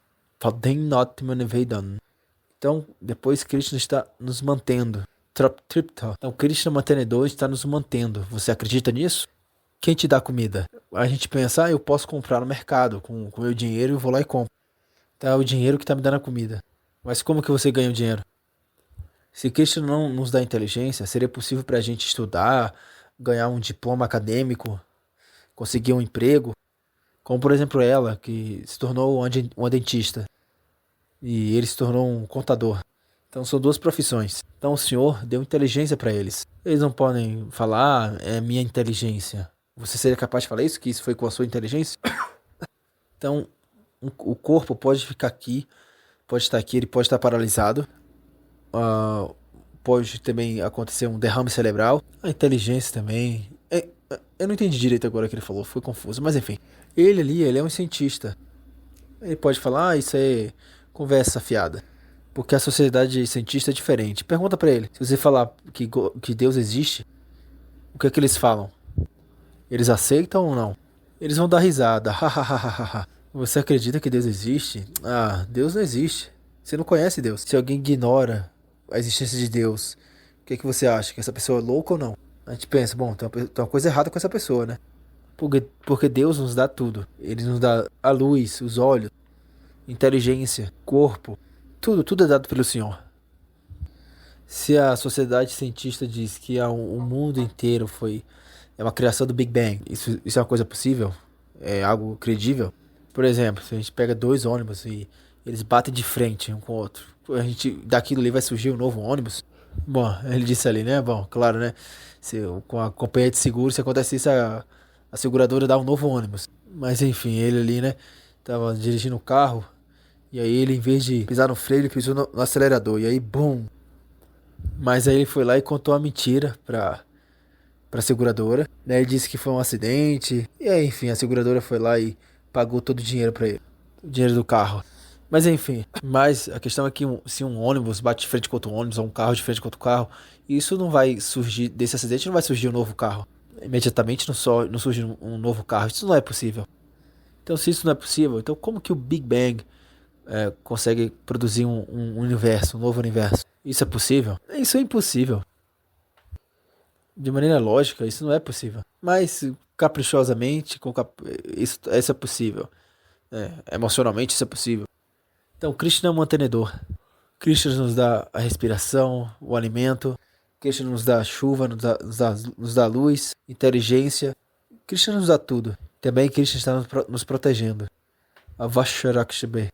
Então, depois Krishna está nos mantendo. Então, Krishna mantenedor está nos mantendo. Você acredita nisso? Quem te dá comida? A gente pensa, eu posso comprar no mercado com meu dinheiro e eu vou lá e compro. Então, é o dinheiro que está me dando a comida. Mas como que você ganha o dinheiro? Se Krishna não nos dá inteligência, seria possível para a gente estudar, ganhar um diploma acadêmico, conseguir um emprego, como por exemplo ela, que se tornou uma dentista, e ele se tornou um contador. Então são duas profissões. Então o Senhor deu inteligência para eles. Eles não podem falar, é minha inteligência. Você seria capaz de falar isso? Que isso foi com a sua inteligência? Então o corpo pode ficar aqui, pode estar aqui, ele pode estar paralisado. Pode também acontecer um derrame cerebral. A inteligência também. Eu não entendi direito agora o que ele falou, foi confuso. Mas enfim, ele é um cientista. Ele pode falar, isso é conversa fiada. Porque a sociedade cientista é diferente. Pergunta pra ele, se você falar que Deus existe, o que é que eles falam? Eles aceitam ou não? Eles vão dar risada. Você acredita que Deus existe? Ah, Deus não existe. Você não conhece Deus. Se alguém ignora a existência de Deus, o que é que você acha? Que essa pessoa é louca ou não? A gente pensa, bom, tem uma coisa errada com essa pessoa, né? Porque Deus nos dá tudo. Ele nos dá a luz, os olhos, inteligência, corpo. Tudo é dado pelo Senhor. Se a sociedade cientista diz que o mundo inteiro é uma criação do Big Bang, isso é uma coisa possível? É algo credível? Por exemplo, se a gente pega dois ônibus e eles batem de frente um com o outro, daquilo ali vai surgir um novo ônibus? Bom, ele disse ali, né? Bom, claro, né? Com a companhia de seguro, se acontece isso, a seguradora dá um novo ônibus. Mas enfim, ele ali, né? Tava dirigindo o carro. E aí ele, em vez de pisar no freio, ele pisou no acelerador. E aí, bum! Mas aí ele foi lá e contou a mentira pra seguradora. Né? Ele disse que foi um acidente. E aí, enfim, a seguradora foi lá e pagou todo o dinheiro pra ele. O dinheiro do carro. Mas enfim, a questão é que se um ônibus bate de frente com outro ônibus, ou um carro de frente com outro carro, isso não vai surgir, desse acidente não vai surgir um novo carro. Imediatamente não surge um novo carro. Isso não é possível. Então, se isso não é possível, então como que o Big Bang consegue produzir um universo, um novo universo? Isso é possível? Isso é impossível. De maneira lógica, isso não é possível. Mas, caprichosamente, isso é possível. Emocionalmente, isso é possível. Então, Krishna é um mantenedor. Krishna nos dá a respiração, o alimento. Krishna nos dá a chuva, nos dá luz, inteligência. Krishna nos dá tudo. Também Krishna está nos protegendo. Avasharakshabe.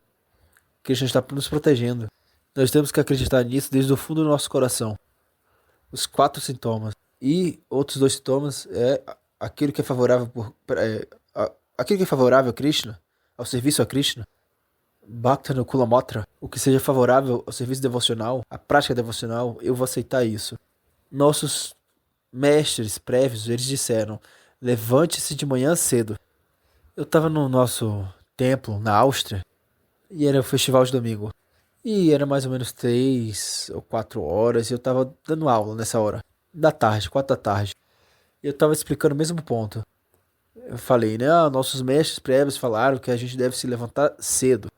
Krishna está nos protegendo. Nós temos que acreditar nisso desde o fundo do nosso coração. Os 4 sintomas. E outros 2 sintomas é aquilo que é favorável aquilo que é favorável a Krishna, ao serviço a Krishna. Bhaktana Kulamatra, o que seja favorável ao serviço devocional, à prática devocional, eu vou aceitar isso. Nossos mestres prévios, eles disseram, levante-se de manhã cedo. Eu estava no nosso templo, na Áustria, e era o festival de domingo. E era mais ou menos 3 ou 4 horas, e eu estava dando aula nessa hora, da tarde, 4 da tarde. E eu estava explicando o mesmo ponto. Eu falei, né, nossos mestres prévios falaram que a gente deve se levantar cedo.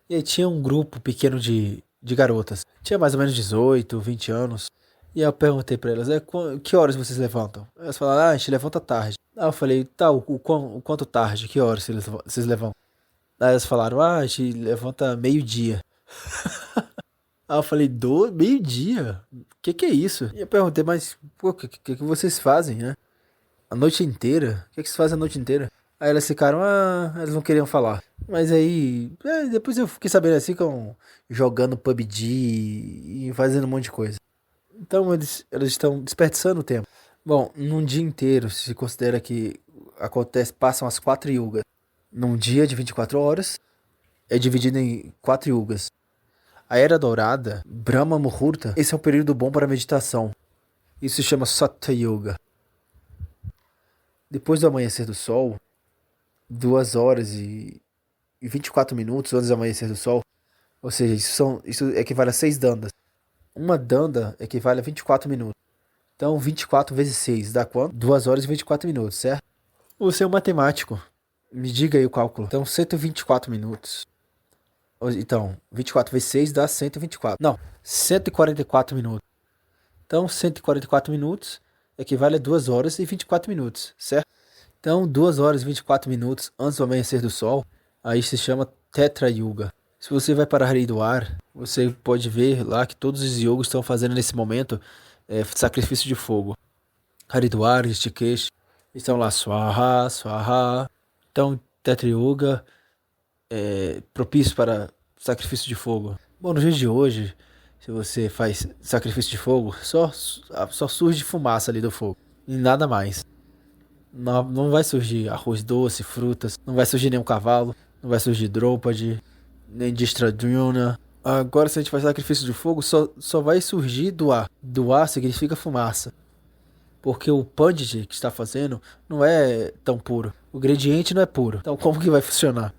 E aí tinha um grupo pequeno de garotas. Tinha mais ou menos 18, 20 anos. E aí eu perguntei pra elas, que horas vocês levantam? Elas falaram, a gente levanta tarde. Aí eu falei, tá, o quanto tarde? Que horas vocês levantam? Aí elas falaram, a gente levanta meio-dia. Aí eu falei, meio-dia? Que é isso? E eu perguntei, mas pô, o que vocês fazem, né? A noite inteira? O que vocês fazem a noite inteira? Aí elas ficaram, elas não queriam falar. Mas aí, depois eu fiquei sabendo assim, ficam jogando PUBG e fazendo um monte de coisa. Então elas estão desperdiçando o tempo. Bom, num dia inteiro, se considera que passam as 4 yugas. Num dia de 24 horas, é dividida em 4 yugas. A Era Dourada, Brahma Muhurta, esse é um período bom para meditação. Isso se chama Satya Yuga. Depois do amanhecer do sol, 2 horas e 24 minutos antes do amanhecer do sol, ou seja, isso equivale a 6 dandas. Uma danda equivale a 24 minutos. Então, 24 vezes 6 dá quanto? 2 horas e 24 minutos, certo? Você é um matemático. Me diga aí o cálculo. Então, 124 minutos. Então, 24 vezes 6 dá 124. Não, 144 minutos. Então, 144 minutos equivale a 2 horas e 24 minutos, certo? Então, 2 horas e 24 minutos antes do amanhecer do sol, aí se chama Tetra Yuga. Se você vai para Haridwar, você pode ver lá que todos os yogis estão fazendo nesse momento sacrifício de fogo. Haridwar, Rishikesh, estão lá Swaha, Swaha. Então, Tetra Yuga é propício para sacrifício de fogo. Bom, no dia de hoje, se você faz sacrifício de fogo, só surge fumaça ali do fogo e nada mais. Não vai surgir arroz doce, frutas, não vai surgir nenhum cavalo, não vai surgir Draupadi, nem Distradyumna. Agora, se a gente faz sacrifício de fogo, só vai surgir do ar. Do ar significa fumaça. Porque o Pandit que está fazendo não é tão puro. O gradiente não é puro. Então, como que vai funcionar?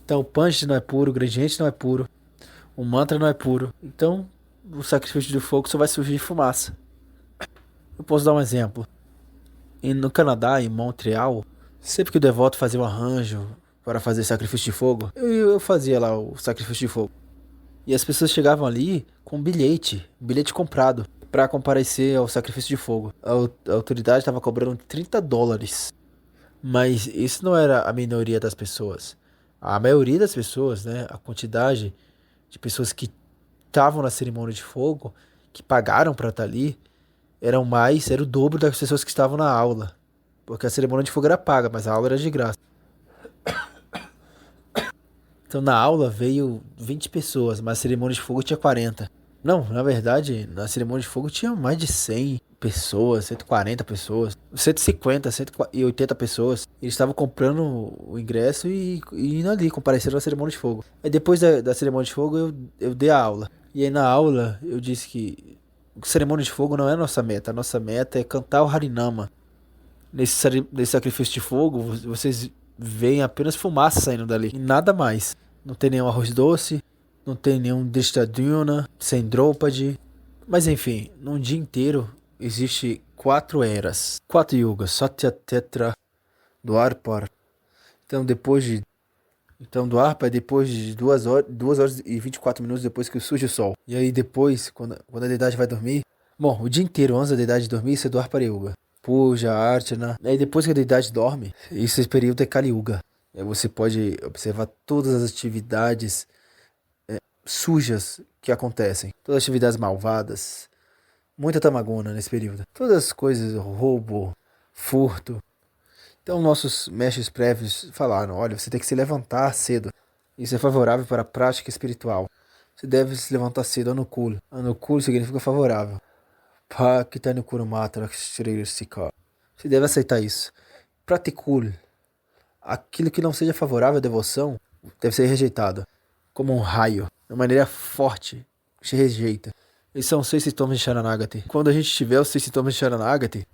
Então, o Pandit não é puro, o gradiente não é puro, o mantra não é puro. Então, o sacrifício de fogo só vai surgir fumaça. Eu posso dar um exemplo. No Canadá, em Montreal, sempre que o devoto fazia um arranjo para fazer sacrifício de fogo, eu fazia lá o sacrifício de fogo. E as pessoas chegavam ali com um bilhete comprado, para comparecer ao sacrifício de fogo. A autoridade estava cobrando $30. Mas isso não era a minoria das pessoas. A maioria das pessoas, né, a quantidade de pessoas que estavam na cerimônia de fogo, que pagaram para estar ali, era o dobro das pessoas que estavam na aula. Porque a cerimônia de fogo era paga, mas a aula era de graça. Então na aula veio 20 pessoas, mas a cerimônia de fogo tinha 40. Não, na verdade, na cerimônia de fogo tinha mais de 100 pessoas, 140 pessoas, 150, 180 pessoas. Eles estavam comprando o ingresso e indo ali, comparecendo na cerimônia de fogo. Aí depois da cerimônia de fogo eu dei a aula. E aí na aula eu disse que cerimônia de fogo não é a nossa meta. A nossa meta é cantar o Harinama. Nesse sacrifício de fogo, vocês veem apenas fumaça saindo dali. E nada mais. Não tem nenhum arroz doce, não tem nenhum Drishtadyumna, sem Draupadi. Mas enfim, num dia inteiro existe 4 eras, 4 yugas, Satya, Tetra, Dwapara. Então Dwapara é depois de 2 horas e 24 minutos depois que surge o sol. E aí depois, quando a deidade vai dormir, bom, o dia inteiro antes da deidade dormir, isso é Dwapara Yuga. Puja, Archana. Aí depois que a deidade dorme, esse período é Kali Yuga. Aí você pode observar todas as atividades sujas que acontecem. Todas as atividades malvadas. Muita tamagona nesse período. Todas as coisas, roubo, furto. Então nossos mestres prévios falaram, olha, você tem que se levantar cedo. Isso é favorável para a prática espiritual. Você deve se levantar cedo, Anukula. Anukula significa favorável. Você deve aceitar isso. Pratikul. Aquilo que não seja favorável à devoção deve ser rejeitado. Como um raio. De maneira forte. Se rejeita. Esses são os 6 sintomas de Sharanagati. Quando a gente tiver os 6 sintomas de Sharanagati,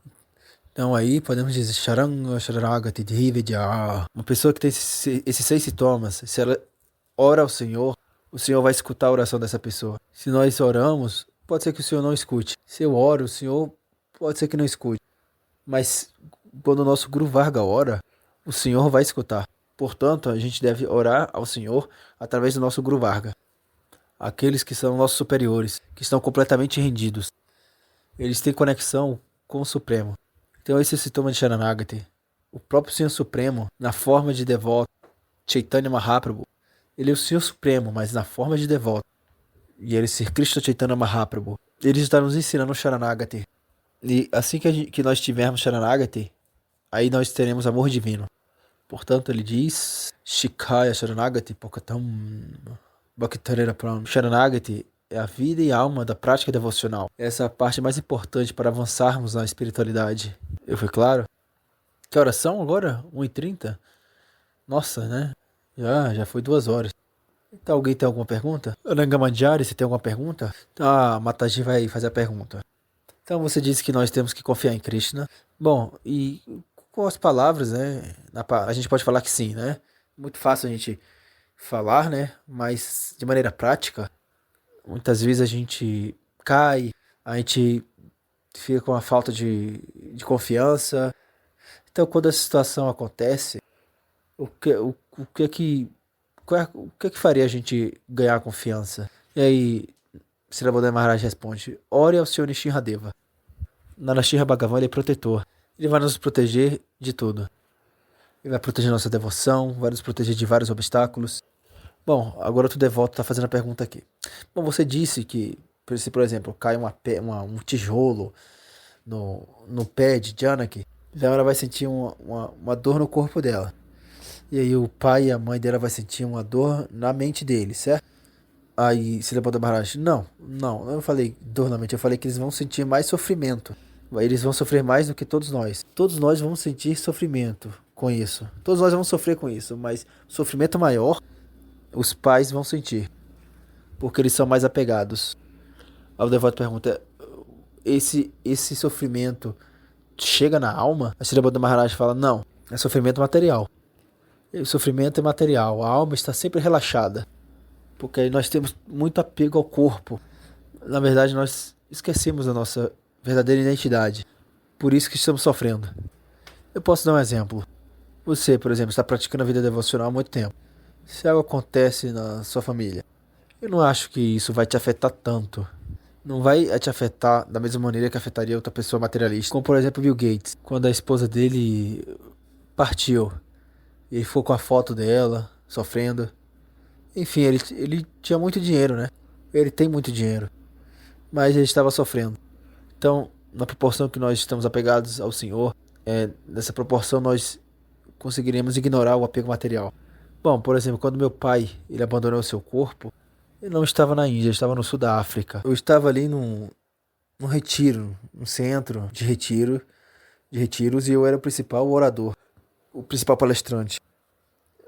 então aí podemos dizer Sharanagati Dhividya. Uma pessoa que tem esses 6 sintomas, se ela ora ao Senhor, o Senhor vai escutar a oração dessa pessoa. Se nós oramos, pode ser que o Senhor não escute. Se eu oro, o Senhor pode ser que não escute. Mas quando o nosso Guru Varga ora, o Senhor vai escutar. Portanto, a gente deve orar ao Senhor através do nosso Guru Varga. Aqueles que são nossos superiores, que estão completamente rendidos. Eles têm conexão com o Supremo. Então esse é o sintoma de Sharanagati. O próprio Senhor Supremo, na forma de devoto, Chaitanya Mahaprabhu, ele é o Senhor Supremo, mas na forma de devoto. E ele ser Krishna Chaitanya Mahaprabhu. Ele está nos ensinando o Sharanagati. E assim que nós tivermos Sharanagati, aí nós teremos amor divino. Portanto, ele diz Shikaya Sharanagati Pokatam Bhaktarera Pram. Sharanagati é a vida e a alma da prática devocional. Essa é a parte mais importante para avançarmos na espiritualidade. Eu fui claro? Que horas são agora? 1h30? Nossa, né? Já foi 2 horas. Então, alguém tem alguma pergunta? Rangamanjari, você tem alguma pergunta? Ah, Mataji vai fazer a pergunta. Então, você disse que nós temos que confiar em Krishna. Bom, e com as palavras, né? A gente pode falar que sim, né? Muito fácil a gente falar, né? Mas de maneira prática, muitas vezes a gente cai, a gente fica com a falta de confiança. Então, quando essa situação acontece, o que é que, o que é que faria a gente ganhar confiança? E aí, Srila Maharaj responde: ore ao Senhor Nrsimhadeva. Narashinha Bhagavan, ele é protetor. Ele vai nos proteger de tudo. Ele vai proteger nossa devoção, vai nos proteger de vários obstáculos. Bom, agora outro devoto está fazendo a pergunta aqui. Bom, você disse que, se por exemplo, cai um tijolo no pé de Janaki, então ela vai sentir uma dor no corpo dela. E aí o pai e a mãe dela vai sentir uma dor na mente dele, certo? Aí Srila Maharaj, não, eu não falei dor na mente, eu falei que eles vão sentir mais sofrimento. Eles vão sofrer mais do que todos nós. Todos nós vamos sentir sofrimento com isso. Todos nós vamos sofrer com isso, mas sofrimento maior os pais vão sentir, porque eles são mais apegados. Aí o devoto pergunta: esse sofrimento chega na alma? A Srila Maharaj fala: não, é sofrimento material. O sofrimento é material, a alma está sempre relaxada, porque aí nós temos muito apego ao corpo. Na verdade, nós esquecemos a nossa verdadeira identidade. Por isso que estamos sofrendo. Eu posso dar um exemplo. Você, por exemplo, está praticando a vida devocional há muito tempo. Se algo acontece na sua família, eu não acho que isso vai te afetar tanto. Não vai te afetar da mesma maneira que afetaria outra pessoa materialista. Como, por exemplo, Bill Gates. Quando a esposa dele partiu, ele ficou com a foto dela, sofrendo. Enfim, ele tinha muito dinheiro, né? Ele tem muito dinheiro. Mas ele estava sofrendo. Então, na proporção que nós estamos apegados ao Senhor, nessa proporção nós conseguiremos ignorar o apego material. Bom, por exemplo, quando meu pai ele abandonou o seu corpo, eu não estava na Índia, eu estava no sul da África. Eu estava ali num retiro, num centro de retiros, e eu era o principal orador, o principal palestrante.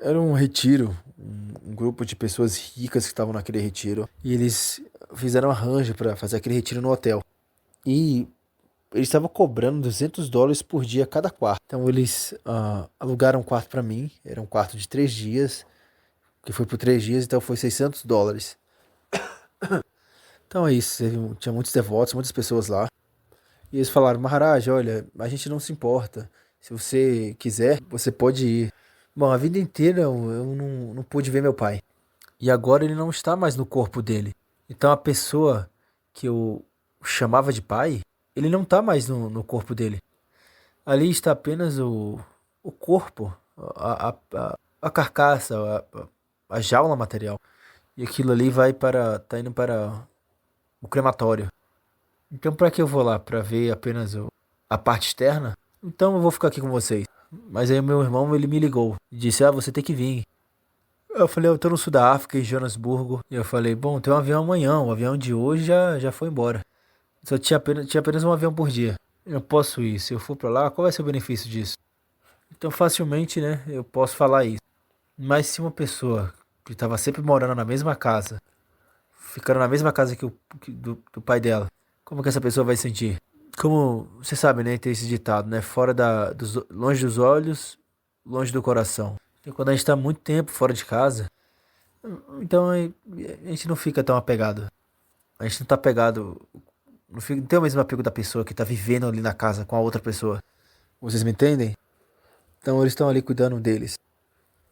Era um retiro, um grupo de pessoas ricas que estavam naquele retiro, e eles fizeram um arranjo para fazer aquele retiro no hotel. E eles estavam cobrando US$ 200 por dia cada quarto. Então eles alugaram um quarto para mim, era um quarto de 3 dias, que foi por 3 dias, então foi US$ 600. Então é isso, tinha muitos devotos, muitas pessoas lá. E eles falaram: Maharaj, olha, a gente não se importa. Se você quiser, você pode ir. Bom, a vida inteira eu não pude ver meu pai. E agora ele não está mais no corpo dele. Então a pessoa que eu chamava de pai, ele não está mais no corpo dele. Ali está apenas o corpo, a carcaça, a jaula material. E aquilo ali tá indo para o crematório. Então para que eu vou lá? Para ver apenas a parte externa? Então eu vou ficar aqui com vocês. Mas aí o meu irmão, ele me ligou e disse: você tem que vir. Eu falei: eu tô no sul da África, em Joanesburgo. E eu falei: bom, tem um avião amanhã, o avião de hoje já foi embora. Só tinha apenas um avião por dia. Eu posso ir, se eu for pra lá, qual vai ser o benefício disso? Então facilmente, né, eu posso falar isso. Mas se uma pessoa que estava sempre morando na mesma casa, ficando na mesma casa do pai dela, como que essa pessoa vai se sentir? Como você sabe, né, tem esse ditado, né, longe dos olhos, longe do coração. E quando a gente está muito tempo fora de casa, então a gente não fica tão apegado. A gente não tá apegado, não tem o mesmo apego da pessoa que tá vivendo ali na casa com a outra pessoa. Vocês me entendem? Então eles estão ali cuidando deles.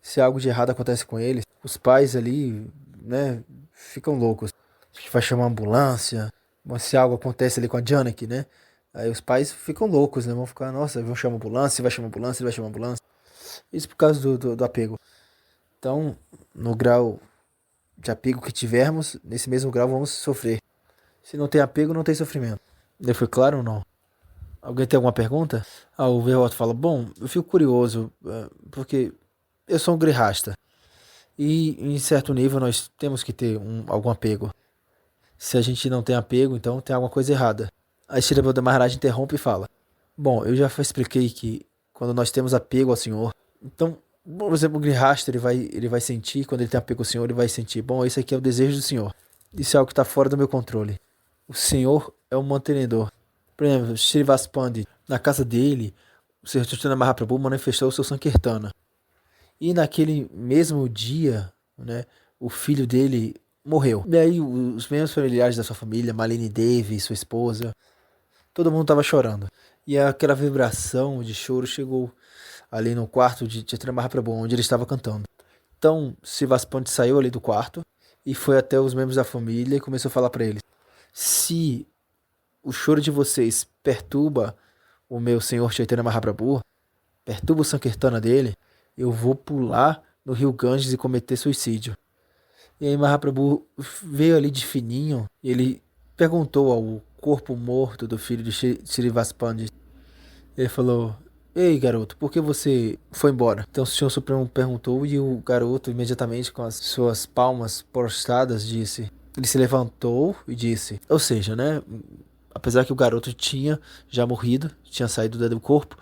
Se algo de errado acontece com eles, os pais ali, né, ficam loucos. A gente vai chamar uma ambulância. Mas se algo acontece ali com a Janaki, né? Aí os pais ficam loucos, né? Vão ficar: nossa, vão chamar ambulância, vai chamar ambulância, vai chamar ambulância. Isso por causa do apego. Então, no grau de apego que tivermos, nesse mesmo grau vamos sofrer. Se não tem apego, não tem sofrimento. Foi claro ou não? Alguém tem alguma pergunta? O Verroto fala: bom, eu fico curioso, porque eu sou um grihasta. E em certo nível nós temos que ter algum apego. Se a gente não tem apego, então tem alguma coisa errada. Aí Srila Maharaj interrompe e fala: bom, eu já expliquei que quando nós temos apego ao Senhor, então Por exemplo, o Grihasta, ele vai sentir, quando ele tem apego ao Senhor, ele vai sentir, bom, esse aqui é o desejo do Senhor. Isso é algo que está fora do meu controle. O Senhor é o mantenedor. Por exemplo, Srivas na casa dele, o Senhor Chaitanya Mahaprabhu manifestou o seu Sankirtana. E naquele mesmo dia, né, o filho dele morreu. E aí os membros familiares da sua família, Malini Devi, sua esposa, todo mundo estava chorando. E aquela vibração de choro chegou ali no quarto de Chaitanya Mahaprabhu, onde ele estava cantando. Então, Srivaspandi saiu ali do quarto e foi até os membros da família e começou a falar para eles: se o choro de vocês perturba o meu senhor Chaitanya Mahaprabhu, perturba o Sankirtana dele, eu vou pular no rio Ganges e cometer suicídio. E aí Mahaprabhu veio ali de fininho e ele perguntou ao corpo morto do filho de Srivaspandi. Ele falou: ei, garoto, por que você foi embora? Então o Senhor Supremo perguntou e o garoto, imediatamente com as suas palmas prostradas, disse... Ele se levantou e disse... Ou seja, né? Apesar que o garoto tinha já morrido, tinha saído do corpo,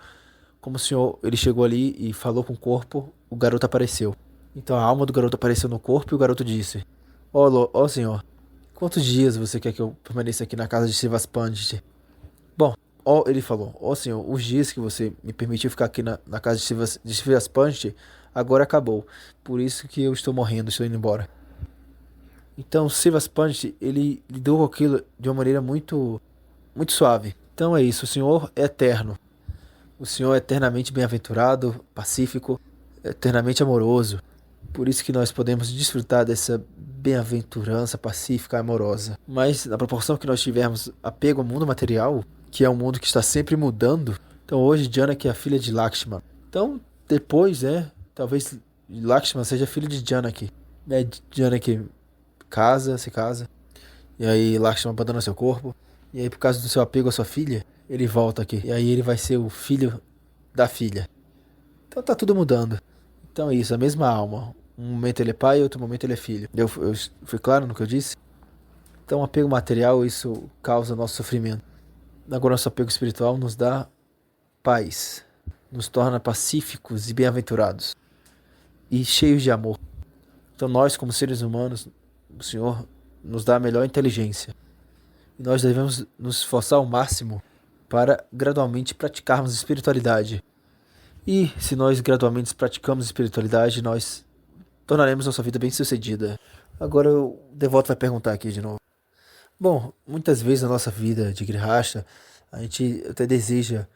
como o Senhor, ele chegou ali e falou com o corpo, o garoto apareceu. Então a alma do garoto apareceu no corpo e o garoto disse: ó Senhor, quantos dias você quer que eu permaneça aqui na casa de Srivaspandi? Bom, ele falou: ó Senhor, os dias que você me permitiu ficar aqui na casa de Srivaspandi, agora acabou. Por isso que eu estou morrendo, estou indo embora. Então Srivaspandi, ele lidou com aquilo de uma maneira muito, muito suave. Então é isso, o Senhor é eterno. O Senhor é eternamente bem-aventurado, pacífico, eternamente amoroso. Por isso que nós podemos desfrutar dessa bem-aventurança pacífica e amorosa. Mas na proporção que nós tivermos apego ao mundo material, que é um mundo que está sempre mudando, então hoje Janaki é a filha de Lakshmana. Então depois, talvez Lakshmana seja filho de Janaki. Janaki se casa, e aí Lakshmana abandona seu corpo, e aí por causa do seu apego à sua filha, ele volta aqui. E aí ele vai ser o filho da filha. Então tá tudo mudando. Então é isso, a mesma alma. Um momento ele é pai, outro momento ele é filho. Eu fui claro no que eu disse? Então o apego material, isso causa nosso sofrimento. Agora nosso apego espiritual nos dá paz. Nos torna pacíficos e bem-aventurados. E cheios de amor. Então nós, como seres humanos, o Senhor nos dá a melhor inteligência. E nós devemos nos esforçar ao máximo para gradualmente praticarmos espiritualidade. E se nós gradualmente praticamos espiritualidade, nós tornaremos nossa vida bem-sucedida. Agora o devoto vai perguntar aqui de novo. Bom, muitas vezes na nossa vida de Grihasta, a gente até deseja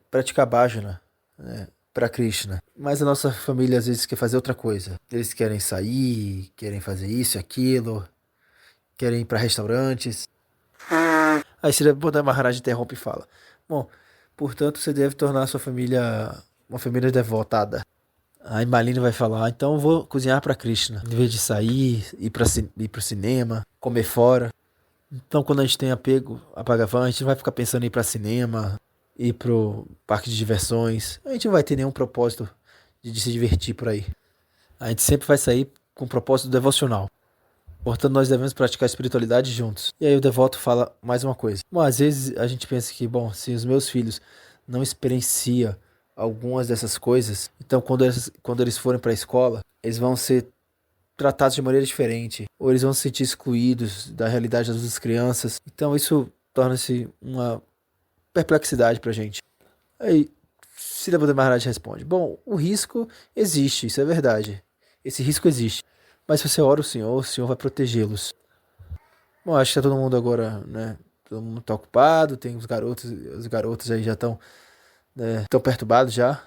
praticar bhajana, né, para Krishna. Mas a nossa família às vezes quer fazer outra coisa. Eles querem sair, querem fazer isso e aquilo, querem ir para restaurantes. Aí Sri Bodha Maharaj interrompe e fala: bom, portanto você deve tornar a sua família uma família devotada. Aí Malini vai falar: então eu vou cozinhar para Krishna, em vez de sair, ir pro cinema, comer fora. Então quando a gente tem apego a Bhagavan, a gente não vai ficar pensando em ir para cinema, ir pro parque de diversões. A gente não vai ter nenhum propósito de se divertir por aí. A gente sempre vai sair com um propósito devocional. Portanto, nós devemos praticar a espiritualidade juntos. E aí o devoto fala mais uma coisa. Bom, às vezes a gente pensa que, bom, se os meus filhos não experienciam algumas dessas coisas, então quando eles forem para a escola, eles vão ser tratados de maneira diferente, ou eles vão se sentir excluídos da realidade das outras crianças. Então isso torna-se uma perplexidade pra gente. Aí Srila Buddha Maharaj responde: bom, o risco existe, isso é verdade. Esse risco existe. Mas se você ora o Senhor vai protegê-los. Bom, acho que tá todo mundo agora, né? Todo mundo tá ocupado, tem os garotos aí já estão tão perturbados já,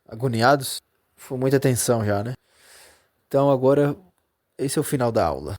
agoniados. Foi muita tensão já, né? Então agora, esse é o final da aula.